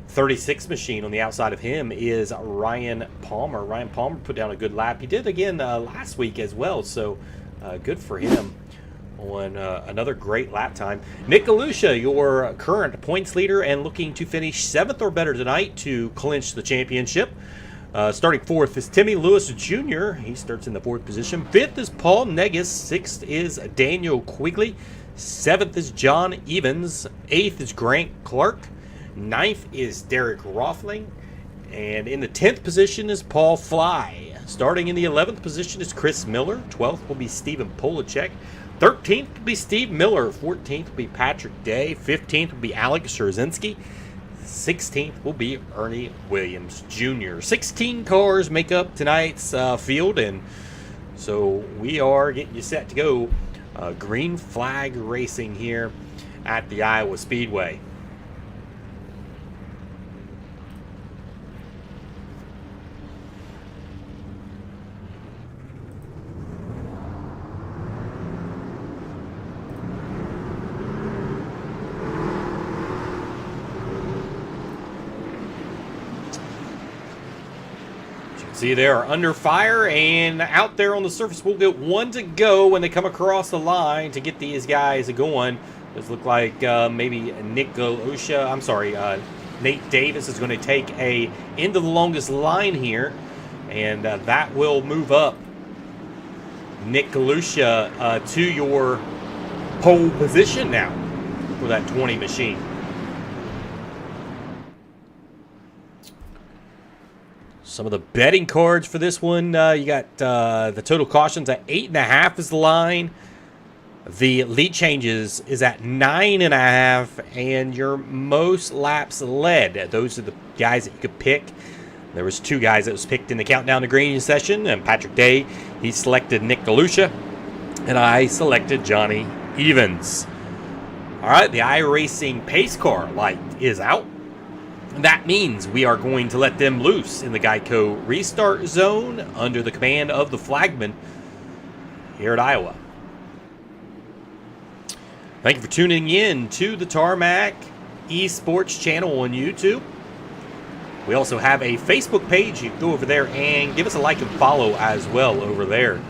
36 machine on the outside of him is Ryan Palmer. Ryan Palmer put down a good lap. He did again last week as well, so good for him on another great lap time. Nick Galusha, your current points leader and looking to finish 7th or better tonight to clinch the championship. Starting fourth is Timmy Lewis Jr. He starts in the fourth position. Fifth is Paul Negus. Sixth is Daniel Quigley. Seventh is John Evans. Eighth is Grant Clark. Ninth is Derek Rothling. And in the 10th position is Paul Fly. Starting in the 11th position is Chris Miller. 12th will be Stephen Polacek. 13th will be Steve Miller. 14th will be Patrick Day. 15th will be Alex Scherzinski. 16th will be Ernie Williams Jr. 16 cars make up tonight's field, and so we are getting you set to go green flag racing here at the Iowa Speedway. See, they are under fire, and out there on the surface, we'll get one to go when they come across the line to get these guys going. Does look like maybe Nick Galusha, Nate Davis is going to take a into the longest line here, and that will move up Nick Galusha to your pole position now for that 20 machine. Some of the betting cards for this one, you got the total cautions at 8.5 is the line. The lead changes is at 9.5, and your most laps led. Those are the guys that you could pick. There was 2 guys that was picked in the countdown to green session, and Patrick Day, he selected Nick Galusha, and I selected Johnny Evans. All right, the iRacing pace car light is out. That means we are going to let them loose in the Geico restart zone under the command of the flagman here at Iowa. Thank you for tuning in to the Tarmac Esports channel on YouTube. We also have a Facebook page. You can go over there and give us a like and follow as well over there.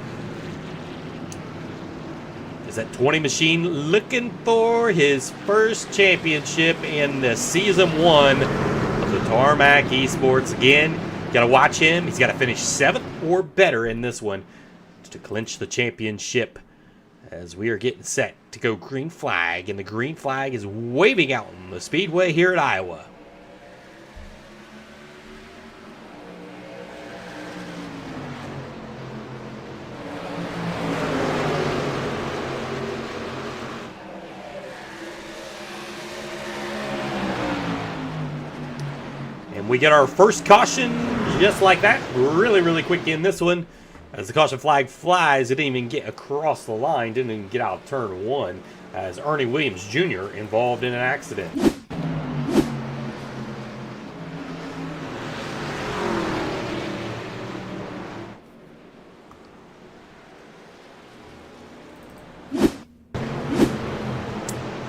Is that 20 machine looking for his first championship in the season 1 of the Tarmac Esports? Again, got to watch him. He's got to finish 7th or better in this one to clinch the championship, as we are getting set to go green flag, and the green flag is waving out on the Speedway here at Iowa. We get our first caution just like that. Really, really quick in this one. As the caution flag flies, it didn't even get across the line. Didn't even get out of turn 1. As Ernie Williams Jr. involved in an accident.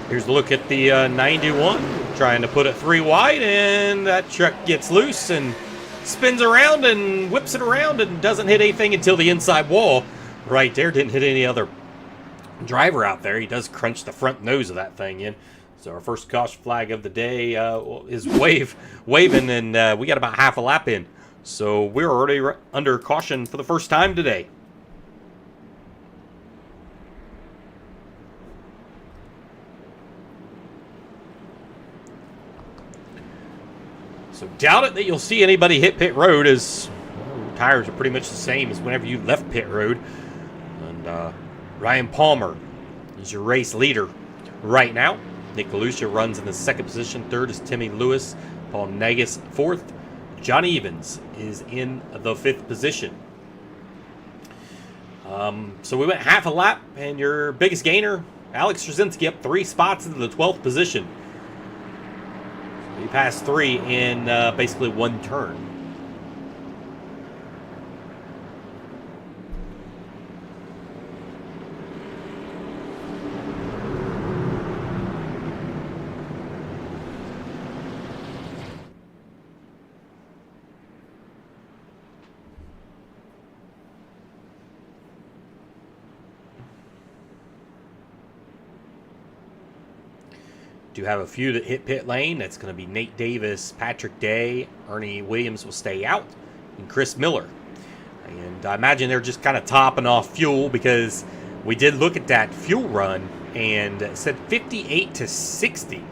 Here's a look at the 91. Trying to put it 3 wide, and that truck gets loose and spins around and whips it around and doesn't hit anything until the inside wall right there. Didn't hit any other driver out there. He does crunch the front nose of that thing in. So our first caution flag of the day is waving, and we got about half a lap in. So we're already under caution for the first time today. So doubt it that you'll see anybody hit pit road, as well, tires are pretty much the same as whenever you left pit road. And Ryan Palmer is your race leader right now. Nick Galusha runs in the 2nd position. 3rd is Timmy Lewis. Paul Negus 4th. Johnny Evans is in the 5th position. So we went half a lap, and your biggest gainer, Alex Scherzinski, up 3 spots into the 12th position. He passed 3 in basically 1 turn. Do have a few that hit pit lane. That's going to be Nate Davis, Patrick Day. Ernie Williams will stay out. and Chris Miller. And I imagine they're just kind of topping off fuel, because we did look at that fuel run and it said 58 to 60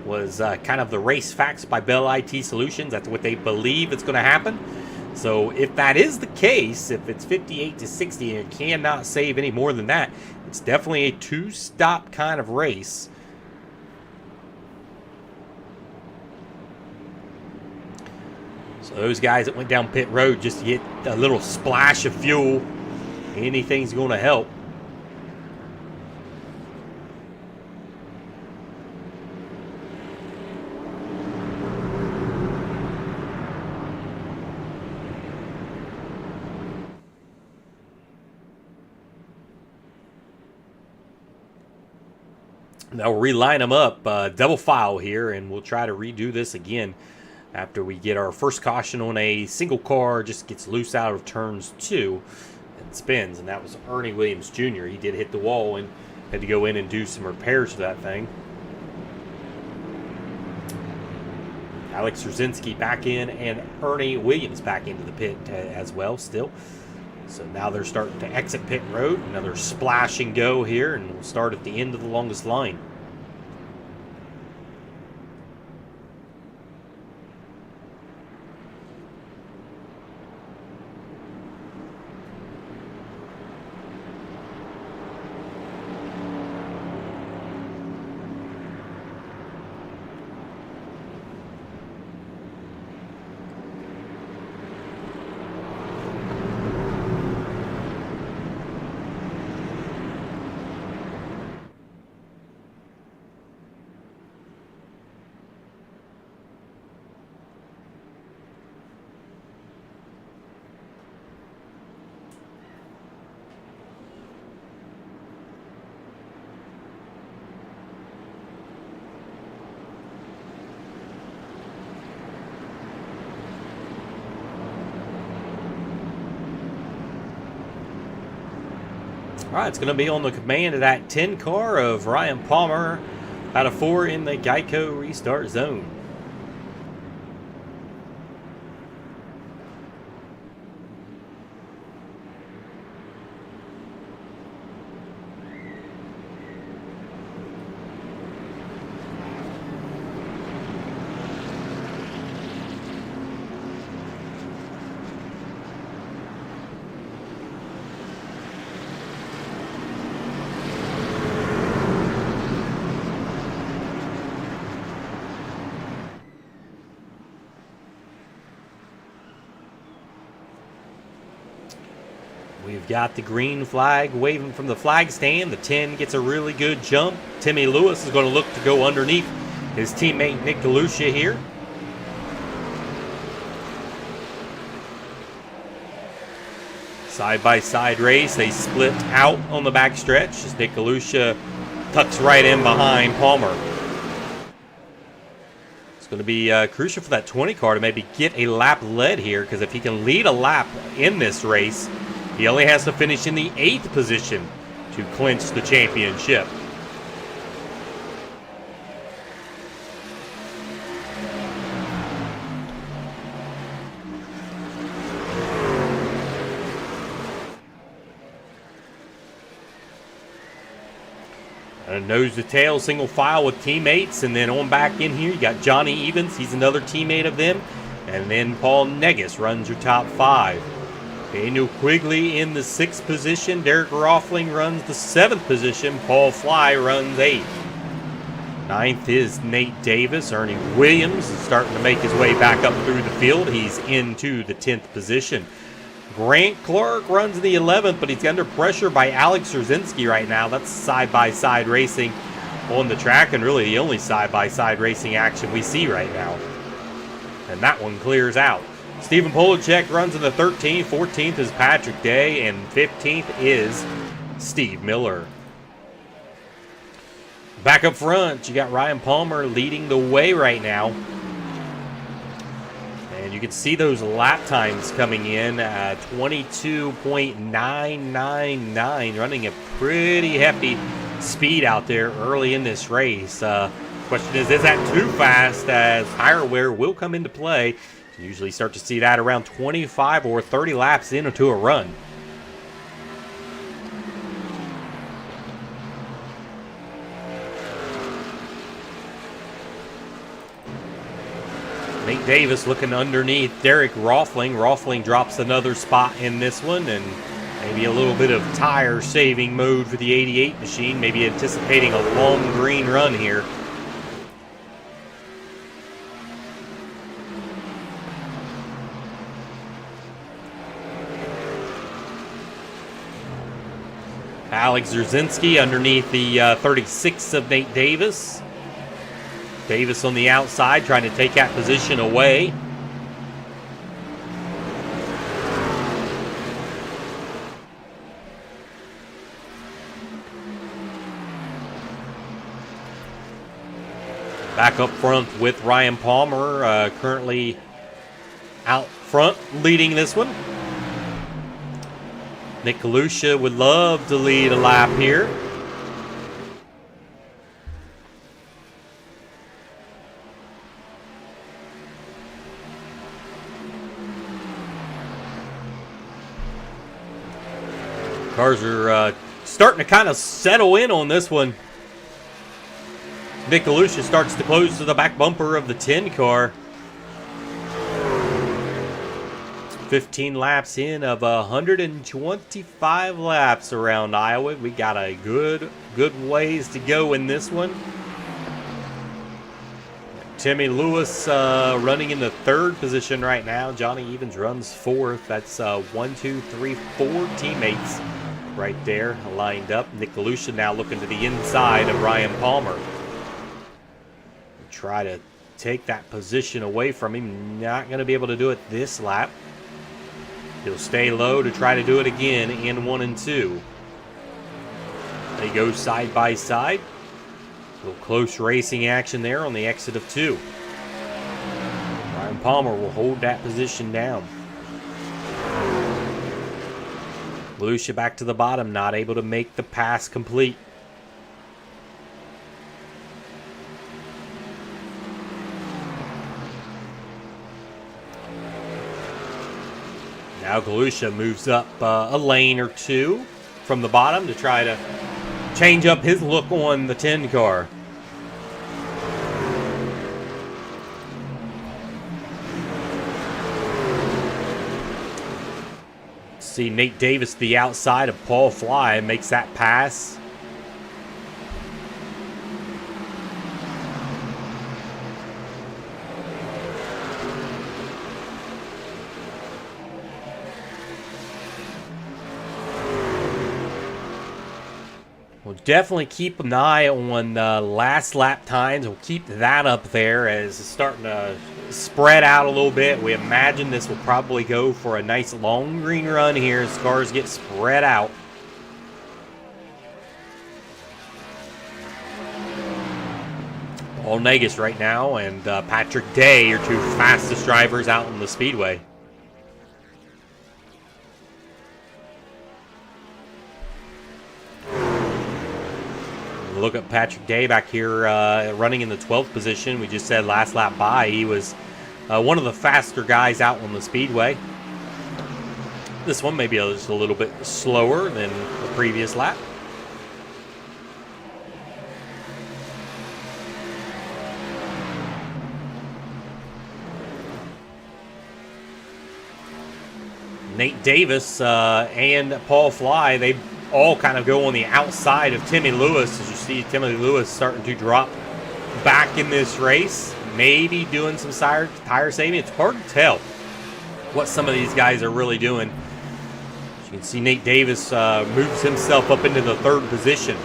was kind of the race facts by Bell IT Solutions. That's what they believe it's going to happen. So if that is the case, if it's 58 to 60 and it cannot save any more than that, it's definitely a two-stop kind of race. So those guys that went down pit road just to get a little splash of fuel, anything's going to help. Now we'll reline them up, double file here, and we'll try to redo this again after we get our first caution on a single car. Just gets loose out of turns 2 and spins, and that was Ernie Williams Jr. He did hit the wall and had to go in and do some repairs to that thing. Alex Rzinski back in, and Ernie Williams back into the pit as well still. So now they're starting to exit pit road. Another splash and go here, and we'll start at the end of the longest line. All right, it's going to be on the command of that 10 car of Ryan Palmer, out of 4 in the Geico restart zone. We've got the green flag waving from the flag stand. The 10 gets a really good jump. Timmy Lewis is going to look to go underneath his teammate Nick Galusha here. Side-by-side race. They split out on the backstretch as Nick Galusha tucks right in behind Palmer. It's going to be crucial for that 20 car to maybe get a lap led here, because if he can lead a lap in this race, he only has to finish in the 8th position to clinch the championship. And nose to tail, single file with teammates, and then on back in here, you got Johnny Evans. He's another teammate of them. And then Paul Negus runs your top 5. Daniel Quigley in the 6th position. Derek Roffling runs the 7th position. Paul Fly runs 8th. 9th is Nate Davis. Ernie Williams is starting to make his way back up through the field. He's into the 10th position. Grant Clark runs in the 11th, but he's under pressure by Alex Rzinski right now. That's side-by-side racing on the track, and really the only side-by-side racing action we see right now. And that one clears out. Stephen Polacek runs in the 13th. 14th is Patrick Day, and 15th is Steve Miller. Back up front, you got Ryan Palmer leading the way right now. And you can see those lap times coming in at 22.999, running a pretty hefty speed out there early in this race. Question is that too fast, as higher wear will come into play. Usually start to see that around 25 or 30 laps into a run. Nate Davis looking underneath Derek Rothling. Rothling drops another spot in this one, and maybe a little bit of tire saving mode for the 88 machine, maybe anticipating a long green run here. Alex Zerzinski underneath the 36 of Nate Davis. Davis on the outside trying to take that position away. Back up front with Ryan Palmer, currently out front leading this one. Nick Galusha would love to lead a lap here. Cars are starting to kind of settle in on this one. Nick Galusha starts to close to the back bumper of the 10 car. 15 laps in of 125 laps around Iowa. We got a good ways to go in this one. Timmy Lewis running in the 3rd position right now. Johnny Evans runs 4th. That's 1, 2, 3, 4 teammates right there lined up. Nick Galusha now looking to the inside of Ryan Palmer. Try to take that position away from him. Not going to be able to do it this lap. He'll stay low to try to do it again in 1 and 2. They go side by side. A little close racing action there on the exit of 2. Ryan Palmer will hold that position down. Galusha back to the bottom, not able to make the pass complete. Now Galusha moves up a lane or 2 from the bottom to try to change up his look on the 10 car. See Nate Davis the outside of Paul Fly makes that pass. We'll definitely keep an eye on last lap times. We'll keep that up there as it's starting to spread out a little bit. We imagine this will probably go for a nice long green run here as cars get spread out. Paul Negus right now and Patrick Day are 2 fastest drivers out on the Speedway. Look at Patrick Day back here running in the 12th position. We just said last lap by, he was one of the faster guys out on the Speedway. This one maybe just a little bit slower than the previous lap. Nate Davis and Paul Fly, they all kind of go on the outside of Timmy Lewis. As you see Timmy Lewis starting to drop back in this race, maybe doing some tire saving. It's hard to tell what some of these guys are really doing. As you can see Nate Davis moves himself up into the 3rd position.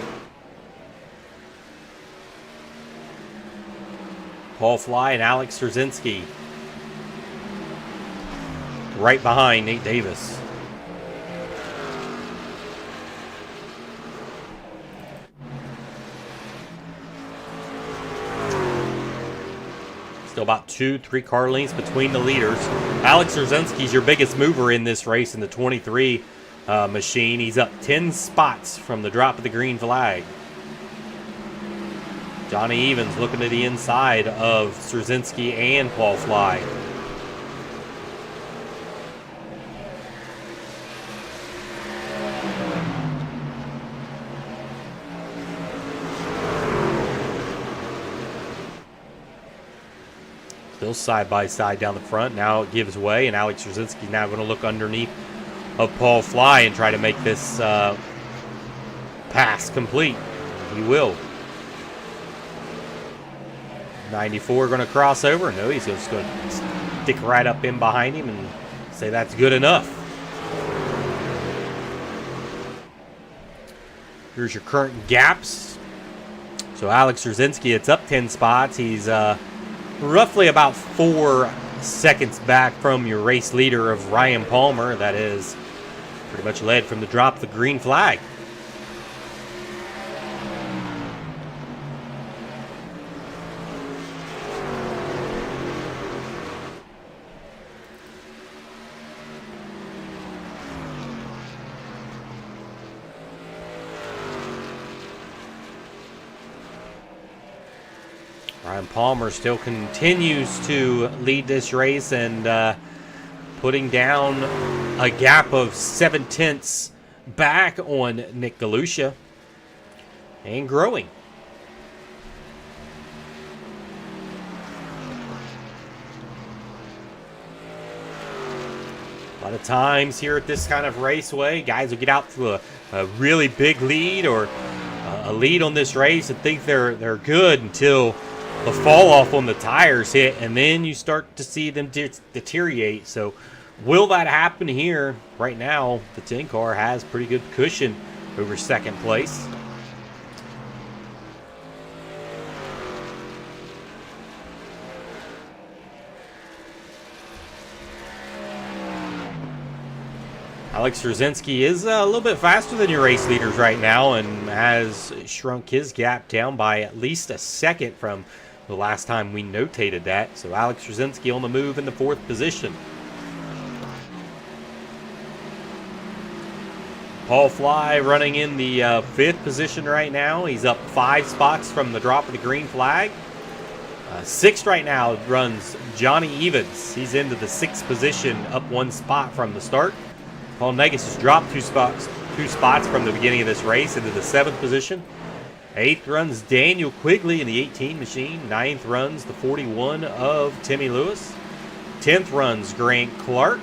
Paul Fly and Alex Zerzinski right behind Nate Davis. Still about 2-3 car lengths between the leaders. Alex Zerzinski's your biggest mover in this race in the 23 machine. He's up 10 spots from the drop of the green flag. Johnny Evans looking to the inside of Zerzinski and Paul Fly. Still side by side down the front. Now it gives way, and Alex Rosinski now going to look underneath of Paul Fly and try to make this pass complete. He will. 94 going to cross over. No, he's just going to stick right up in behind him and say that's good enough. Here's your current gaps. So Alex Rosinski, it's up 10 spots. He's roughly about 4 seconds back from your race leader of Ryan Palmer. That is pretty much led from the drop of the green flag. Ryan Palmer still continues to lead this race and putting down a gap of 7/10 back on Nick Galusha and growing. A lot of times here at this kind of raceway, guys will get out to a really big lead or a lead on this race and think they're good until the fall off on the tires hit, and then you start to see them deteriorate. So will that happen here? Right now, the 10 car has pretty good cushion over second place. Alex Rosinski is a little bit faster than your race leaders right now and has shrunk his gap down by at least a second from the last time we notated that. So Alex Rosinski on the move in the 4th position. Paul Fly running in the 5th position right now. He's up 5 spots from the drop of the green flag. 6th right now runs Johnny Evans. He's into the 6th position, up 1 spot from the start. Paul Negus has dropped 2 spots from the beginning of this race into the 7th position. 8th runs Daniel Quigley in the 18 machine. 9th runs the 41 of Timmy Lewis. 10th runs Grant Clark.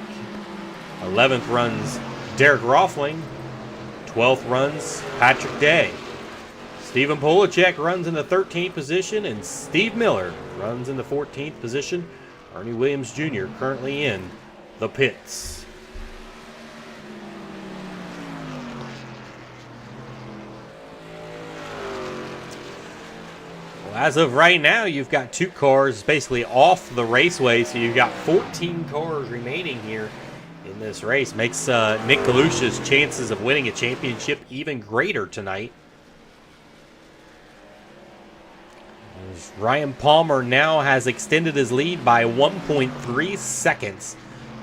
11th runs Derek Roffling. 12th runs Patrick Day. Stephen Polacek runs in the 13th position, and Steve Miller runs in the 14th position. Ernie Williams Jr. currently in the pits. As of right now, you've got 2 cars basically off the raceway, so you've got 14 cars remaining here in this race. Makes Nick Galusha's chances of winning a championship even greater tonight. Ryan Palmer now has extended his lead by 1.3 seconds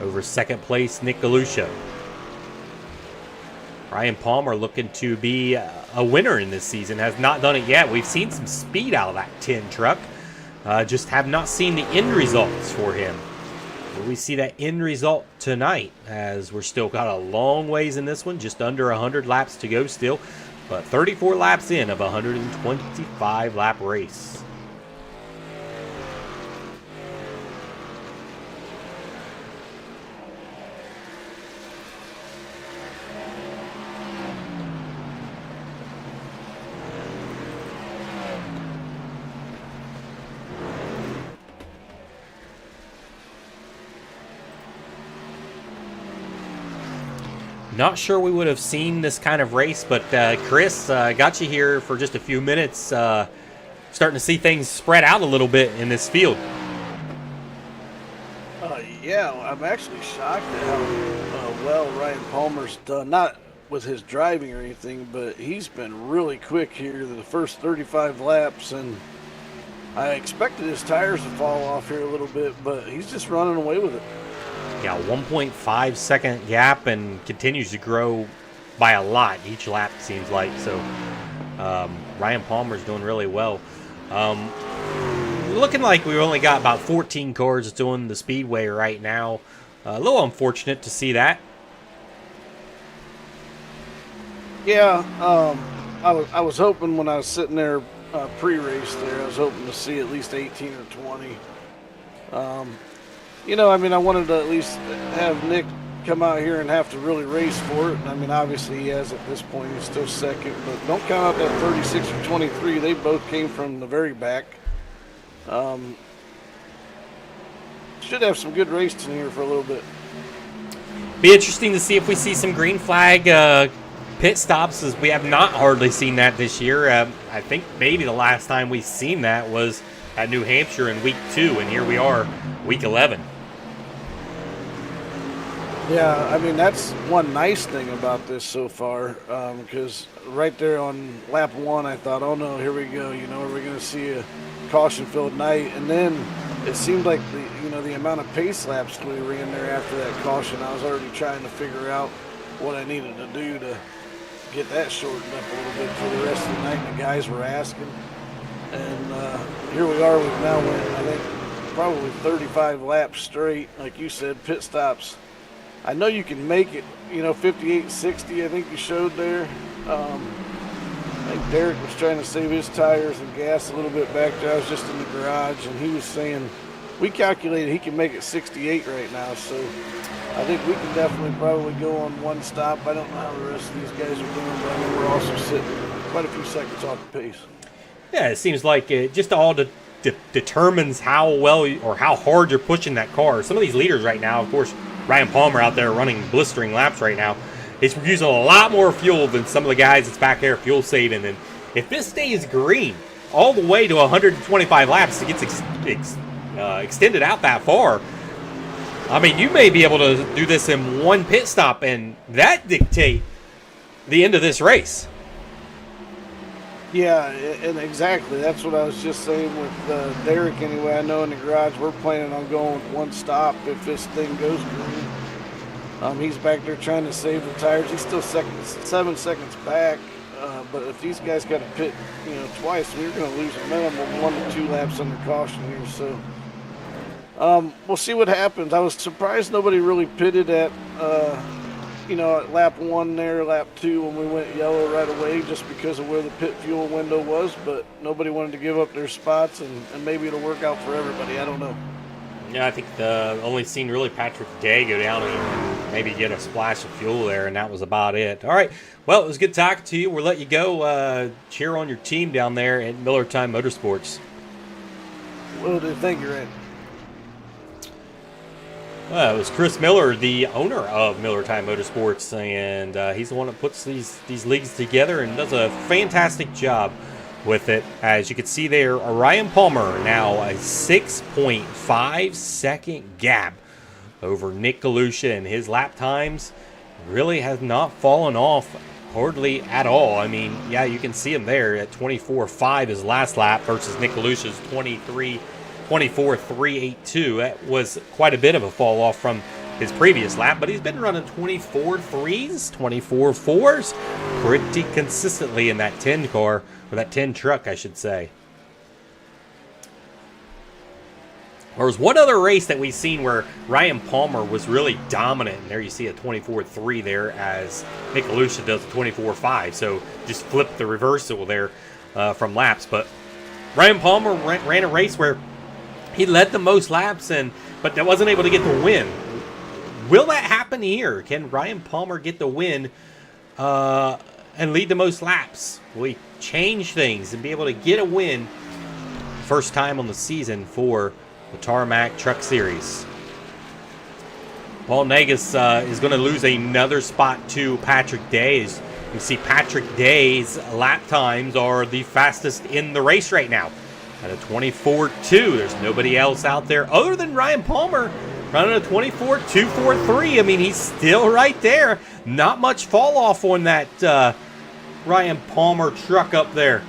over second place Nick Galusha. Ryan Palmer looking to be a winner in this season. Has not done it yet. We've seen some speed out of that 10 truck. Just have not seen the end results for him. Will we see that end result tonight, as we're still got a long ways in this one. Just under 100 laps to go still. But 34 laps in of a 125 lap race. Not sure we would have seen this kind of race, but Chris, got you here for just a few minutes. Starting to see things spread out a little bit in this field. Yeah, I'm actually shocked at how well Ryan Palmer's done. Not with his driving or anything, but he's been really quick here the first 35 laps, and I expected his tires to fall off here a little bit, but he's just running away with it. Yeah, 1.5 second gap and continues to grow by a lot each lap, it seems like. So Ryan Palmer's doing really well. Looking like we've only got about 14 cars doing the Speedway right now. A little unfortunate to see that. Yeah, I was hoping when I was sitting there pre-race there, I was hoping to see at least 18 or 20. You know, I mean, I wanted to at least have Nick come out here and have to really race for it. I mean, obviously he has at this point. He's still second, but don't count out that 36 or 23. They both came from the very back. Should have some good racing here for a little bit. Be interesting to see if we see some green flag pit stops, as we have not hardly seen that this year. I think maybe the last time we seen that was at New Hampshire in week 2, and here we are, week 11. Yeah, I mean, that's one nice thing about this so far, because right there on lap 1, I thought, oh no, here we go. You know, are we going to see a caution-filled night? And then it seemed like the amount of pace laps we ran there after that caution, I was already trying to figure out what I needed to do to get that shortened up a little bit for the rest of the night. And the guys were asking, and here we are. We've now went, I think, probably 35 laps straight. Like you said, pit stops. I know you can make it, 58, 60, I think you showed there. I think Derek was trying to save his tires and gas a little bit back there. I was just in the garage, and he was saying, we calculated he can make it 68 right now, so I think we can definitely probably go on one stop. I don't know how the rest of these guys are doing, but I mean, we're also sitting quite a few seconds off the pace. Yeah, it seems like it just all determines how well or how hard you're pushing that car. Some of these leaders right now, of course, Ryan Palmer out there running blistering laps right now, he's using a lot more fuel than some of the guys that's back there fuel saving. And if this stays green all the way to 125 laps, it gets extended out that far. I mean, you may be able to do this in one pit stop, and that dictate the end of this race. Yeah, and exactly. That's what I was just saying with Derek anyway. I know in the garage we're planning on going with one stop if this thing goes green. He's back there trying to save the tires. He's still 7 seconds back. But if these guys got to pit, twice, we're going to lose a minimum 1 to 2 laps under caution here. So we'll see what happens. I was surprised nobody really pitted at at lap 1 there, lap 2 when we went yellow right away, just because of where the pit fuel window was. But nobody wanted to give up their spots, and maybe it'll work out for everybody. I don't know. Yeah, I think the only seen really Patrick Day go down and maybe get a splash of fuel there, and that was about it. All right, well, it was good talking to you. We'll let you go cheer on your team down there at Miller Time Motorsports. Will do. Thank you, Randy. Well, it was Chris Miller, the owner of Miller Time Motorsports, and he's the one that puts these leagues together and does a fantastic job with it. As you can see there, Ryan Palmer now a 6.5 second gap over Nick Galusha, and his lap times really has not fallen off hardly at all. I mean, yeah, you can see him there at 24.5 his last lap versus Nick Galusha's 24.382. That was quite a bit of a fall off from his previous lap, but he's been running 24.3s, 24.4s pretty consistently in that 10 car, or that 10 truck, I should say. There was one other race that we've seen where Ryan Palmer was really dominant. And there you see a 24.3 there as Nick Galusha does a 24.5. So just flip the reversal there from laps. But Ryan Palmer ran a race where he led the most laps, but that wasn't able to get the win. Will that happen here? Can Ryan Palmer get the win and lead the most laps? Will he change things and be able to get a win first time on the season for the Tarmac Truck Series? Paul Negus is going to lose another spot to Patrick Day. As you see, Patrick Day's lap times are the fastest in the race right now at a 24.2. There's nobody else out there other than Ryan Palmer running a 24.243. I mean, he's still right there. Not much fall off on that Ryan Palmer truck up there.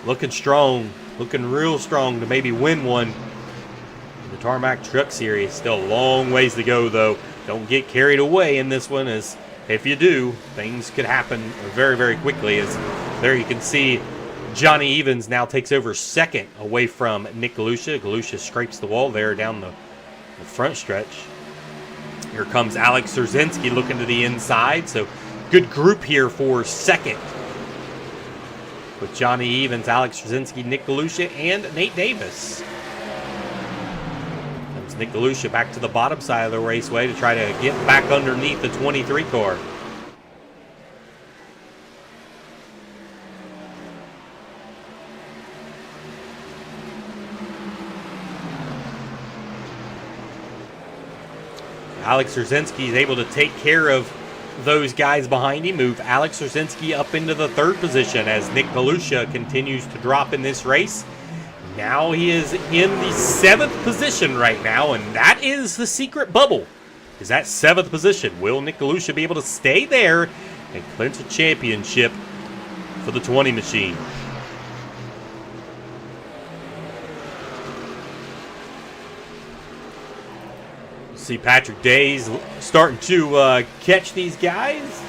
Looking strong, looking real strong to maybe win one. The Tarmac Truck Series, still a long ways to go though. Don't get carried away in this one, as if you do, things could happen very, very quickly. As there you can see Johnny Evans now takes over second away from Nick Galusha. Galusha scrapes the wall there down the front stretch. Here comes Alex Trzynski looking to the inside. So good group here for second, with Johnny Evans, Alex Trzynski, Nick Galusha, and Nate Davis. Nick Galusha back to the bottom side of the raceway to try to get back underneath the 23 car. Alex Rzazinski is able to take care of those guys behind him, move Alex Rzazinski up into the 3rd position as Nick Galusha continues to drop in this race. Now he is in the 7th position right now, and that is the secret bubble. Is that 7th position? Will Nick Galusha be able to stay there and clinch a championship for the 20 machine? See Patrick Day's starting to catch these guys.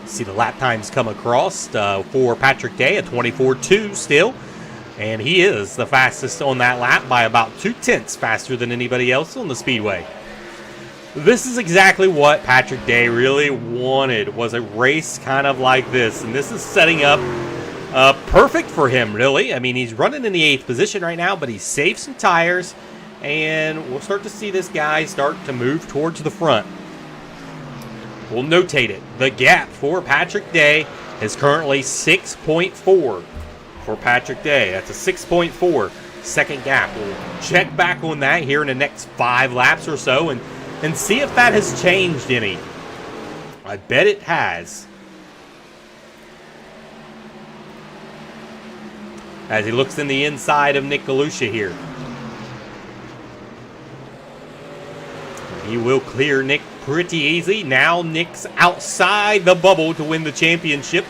See the lap times come across for Patrick Day at 24.2 still. And he is the fastest on that lap by about 0.2 faster than anybody else on the Speedway. This is exactly what Patrick Day really wanted, was a race kind of like this. And this is setting up perfect for him, really. I mean, he's running in the 8th position right now, but he saved some tires. And we'll start to see this guy start to move towards the front. We'll notate it. The gap for Patrick Day is currently 6.4 for Patrick Day. That's a 6.4 second gap. We'll check back on that here in the next 5 laps or so and see if that has changed any. I bet it has. As he looks in the inside of Nick Galusha here. He will clear Nick pretty easy. Now Nick's outside the bubble to win the championship.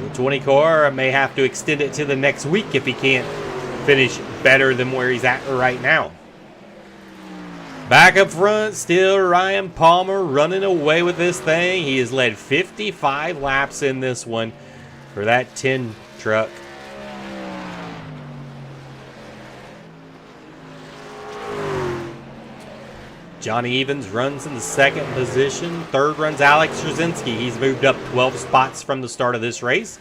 The 20 car may have to extend it to the next week if he can't finish better than where he's at right now. Back up front, still Ryan Palmer running away with this thing. He has led 55 laps in this one for that 10 truck. Johnny Evans runs in the 2nd position. 3rd runs Alex Rzazinski. He's moved up 12 spots from the start of this race.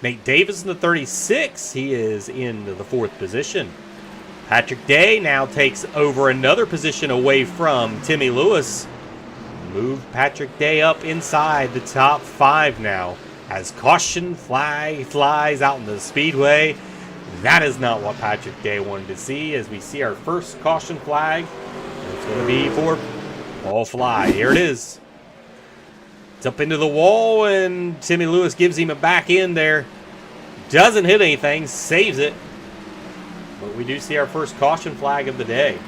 Nate Davis in the 36. He is in the 4th position. Patrick Day now takes over another position away from Timmy Lewis. Move Patrick Day up inside the top 5 now. As caution flag flies out in the Speedway. That is not what Patrick Day wanted to see, as we see our first caution flag. It's going to be for all fly. Here it is. It's up into the wall, and Timmy Lewis gives him a back end there. Doesn't hit anything, saves it. But we do see our first caution flag of the day.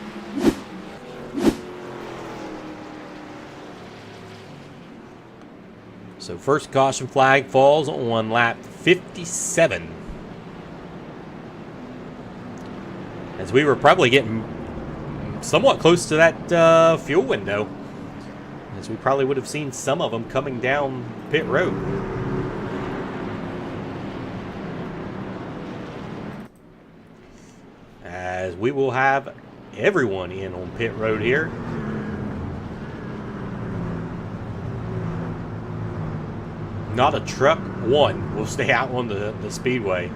So first caution flag falls on lap 57. As we were probably getting somewhat close to that fuel window, as we probably would have seen some of them coming down pit road. As we will have everyone in on pit road here. Not a truck one will stay out on the Speedway.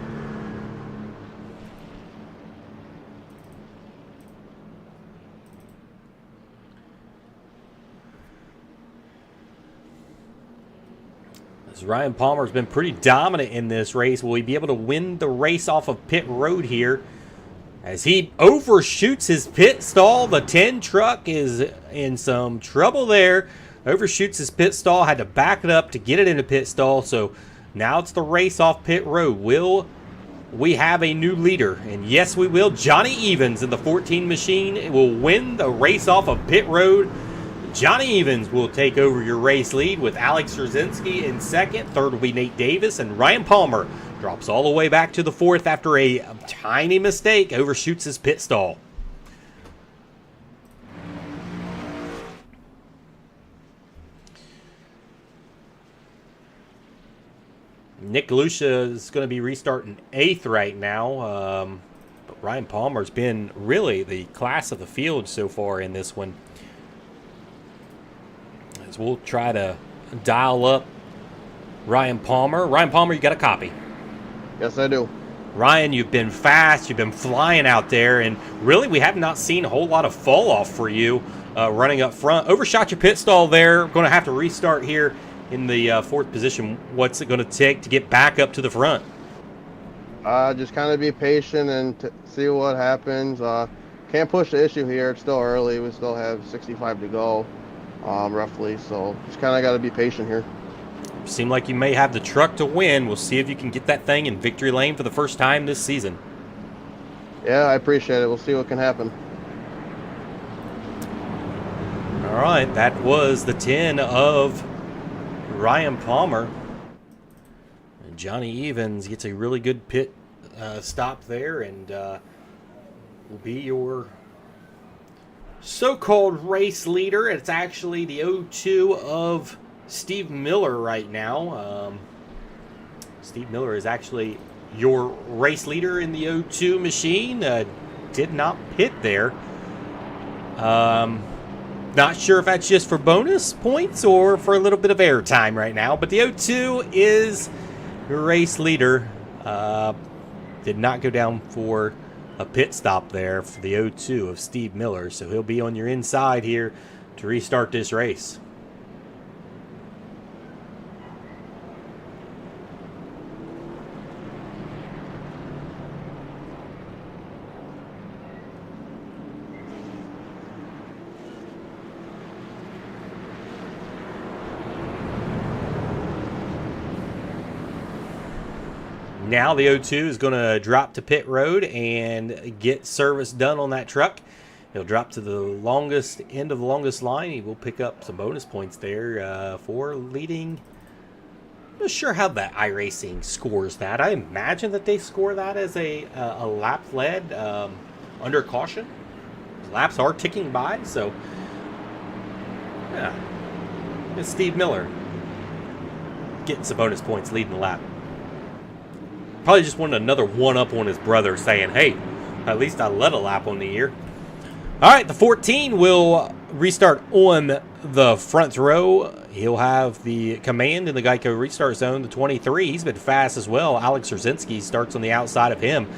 As Ryan Palmer's been pretty dominant in this race. Will he be able to win the race off of pit road here? As he overshoots his pit stall, the 10 truck is in some trouble there. Overshoots his pit stall, had to back it up to get it into pit stall. So now it's the race off pit road. Will we have a new leader? And yes, we will. Johnny Evans in the 14 machine will win the race off of pit road. Johnny Evans will take over your race lead with Alex Rzazinski in 2nd. 3rd will be Nate Davis, and Ryan Palmer drops all the way back to the 4th after a tiny mistake, overshoots his pit stall. Nick Galusha is going to be restarting 8th right now. But Ryan Palmer's been really the class of the field so far in this one. Esports. We'll try to dial up Ryan Palmer. Ryan Palmer, you got a copy? Yes, I do. Ryan, you've been fast. You've been flying out there, and really we have not seen a whole lot of fall off for you running up front. Overshot your pit stall there. Going to have to restart here in the 4th position. What's it going to take to get back up to the front? Just kind of be patient and see what happens. Can't push the issue here. It's still early. We still have 65 to go, roughly. So just kind of got to be patient here. Seem like you may have the truck to win. We'll see if you can get that thing in victory lane for the first time this season. Yeah, I appreciate it. We'll see what can happen. All right, that was the 10 of Ryan Palmer. And Johnny Evans gets a really good pit stop there, and will be your so-called race leader. It's actually the 02 of Steve Miller right now. Steve Miller is actually your race leader in the 02 machine. Did not pit there. Not sure if that's just for bonus points or for a little bit of airtime right now, but the 02 is your race leader. Did not go down for a pit stop there for the 02 of Steve Miller, so he'll be on your inside here to restart this race. Now the 02 is going to drop to pit road and get service done on that truck. He'll drop to the longest end of the longest line. He will pick up some bonus points there for leading. I'm not sure how that iRacing scores that. I imagine that they score that as a lap led under caution. Laps are ticking by, so yeah. It's Steve Miller getting some bonus points leading the lap. Probably just wanted another one-up on his brother, saying, hey, at least I led a lap on the year. All right, the 14 will restart on the front row. He'll have the command in the Geico restart zone. The 23, he's been fast as well. Alex Rzazinski starts on the outside of him.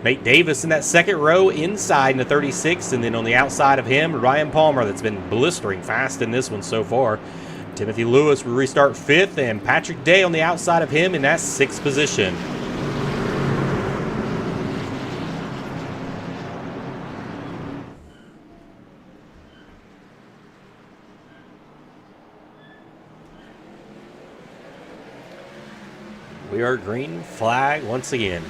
Nate Davis in that second row inside in the 36, and then on the outside of him, Ryan Palmer, that's been blistering fast in this one so far. Timothy Lewis will restart 5th, and Patrick Day on the outside of him in that 6th position. We are green flag once again.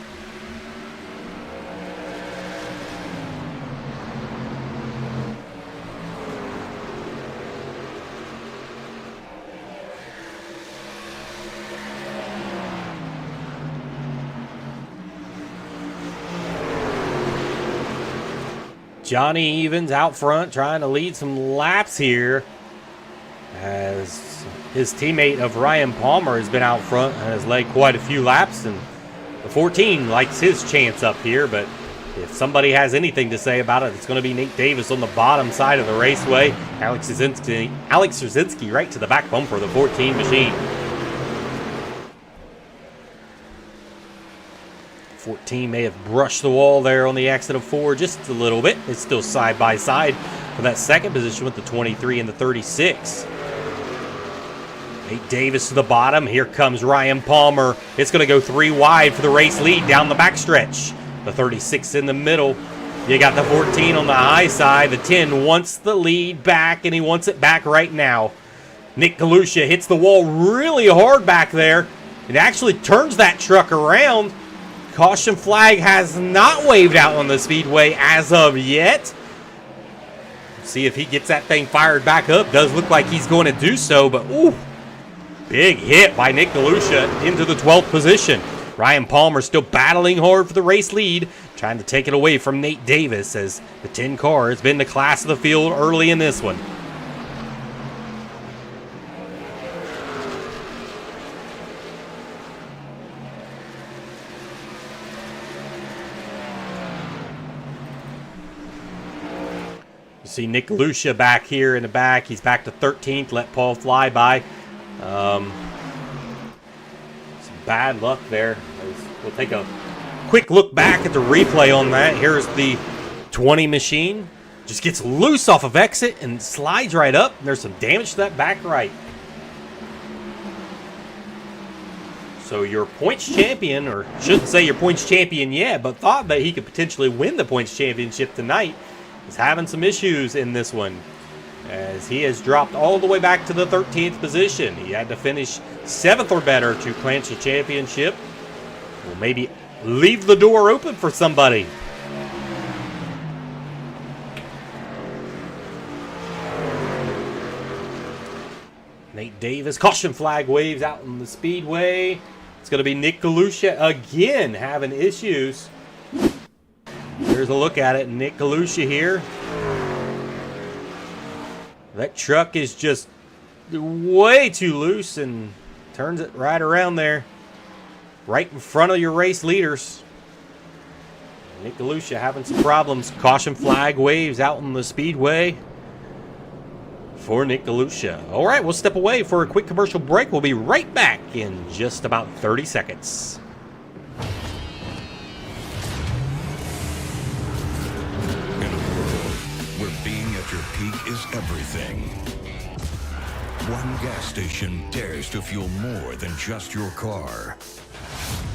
Johnny Evans out front trying to lead some laps here, as his teammate of Ryan Palmer has been out front and has led quite a few laps, and the 14 likes his chance up here, but if somebody has anything to say about it, it's going to be Nate Davis on the bottom side of the raceway. Alex Rzazinski right to the back bumper of the 14 machine. 14 may have brushed the wall there on the exit of 4 just a little bit. It's still side by side for that second position with the 23 and the 36. Nate Davis to the bottom. Here comes Ryan Palmer. It's going to go 3 wide for the race lead down the backstretch. The 36 in the middle. You got the 14 on the high side. The 10 wants the lead back, and he wants it back right now. Nick Galusha hits the wall really hard back there. It actually turns that truck around. Caution flag has not waved out on the Speedway as of yet. See if he gets that thing fired back up. Does look like he's going to do so, but ooh. Big hit by Nick Galusha into the 12th position. Ryan Palmer still battling hard for the race lead, trying to take it away from Nate Davis, as the 10 car has been the class of the field early in this one. You see Nick Galusha back here in the back. He's back to 13th. Let Paul fly by. Some bad luck there. We'll take a quick look back at the replay on that. Here's the 20 machine. Just gets loose off of exit and slides right up. There's some damage to that back right. So your points champion, or shouldn't say your points champion yet, but thought that he could potentially win the points championship tonight, is having some issues in this one, as he has dropped all the way back to the 13th position. He had to finish 7th or better to clinch the championship. Will maybe leave the door open for somebody. Nate Davis, caution flag waves out in the Speedway. It's going to be Nick Galusha again having issues. Here's a look at it. Nick Galusha here. That truck is just way too loose and turns it right around there. Right in front of your race leaders. Nick Galusha having some problems. Caution flag waves out in the Speedway for Nick Galusha. All right, we'll step away for a quick commercial break. We'll be right back in just about 30 seconds. In a world where being at your peak is everything, one gas station dares to fuel more than just your car.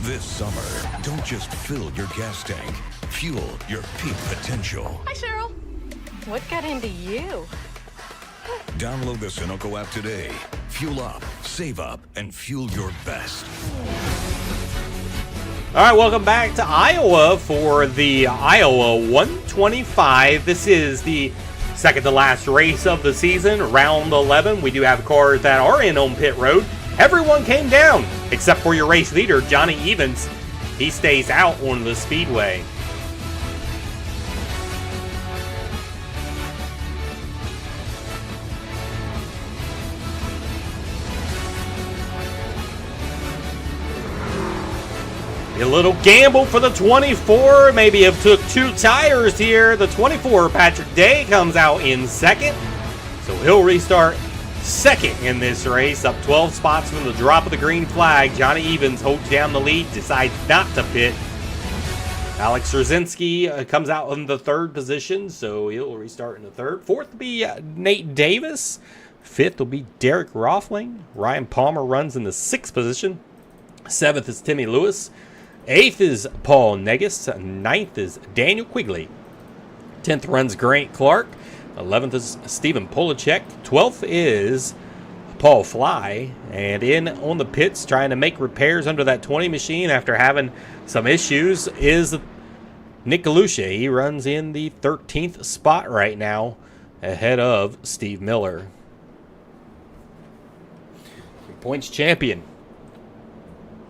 This summer, don't just fill your gas tank, fuel your peak potential. Hi, Cheryl. What got into you? Download the Sunoco app today. Fuel up, save up, and fuel your best. All right, welcome back to Iowa for the Iowa 125. This is the second to last race of the season, round 11. We do have cars that are in on pit road. Everyone came down except for your race leader, Johnny Evans. He stays out on the Speedway. A little gamble for the 24. Maybe have took 2 tires here. The 24, Patrick Day, comes out in second. So he'll restart second in this race. Up 12 spots from the drop of the green flag. Johnny Evans holds down the lead, decides not to pit. Alex Rosinski comes out in the 3rd position, so he'll restart in the 3rd. 4th will be Nate Davis. 5th will be Derek Roffling. Ryan Palmer runs in the 6th position. 7th is Timmy Lewis. 8th is Paul Negus. 9th is Daniel Quigley. 10th runs Grant Clark. 11th is Stephen Polacek. 12th is Paul Fly. And in on the pits trying to make repairs under that 20 machine after having some issues is Nick Galusha. He runs in the 13th spot right now ahead of Steve Miller. Points champion.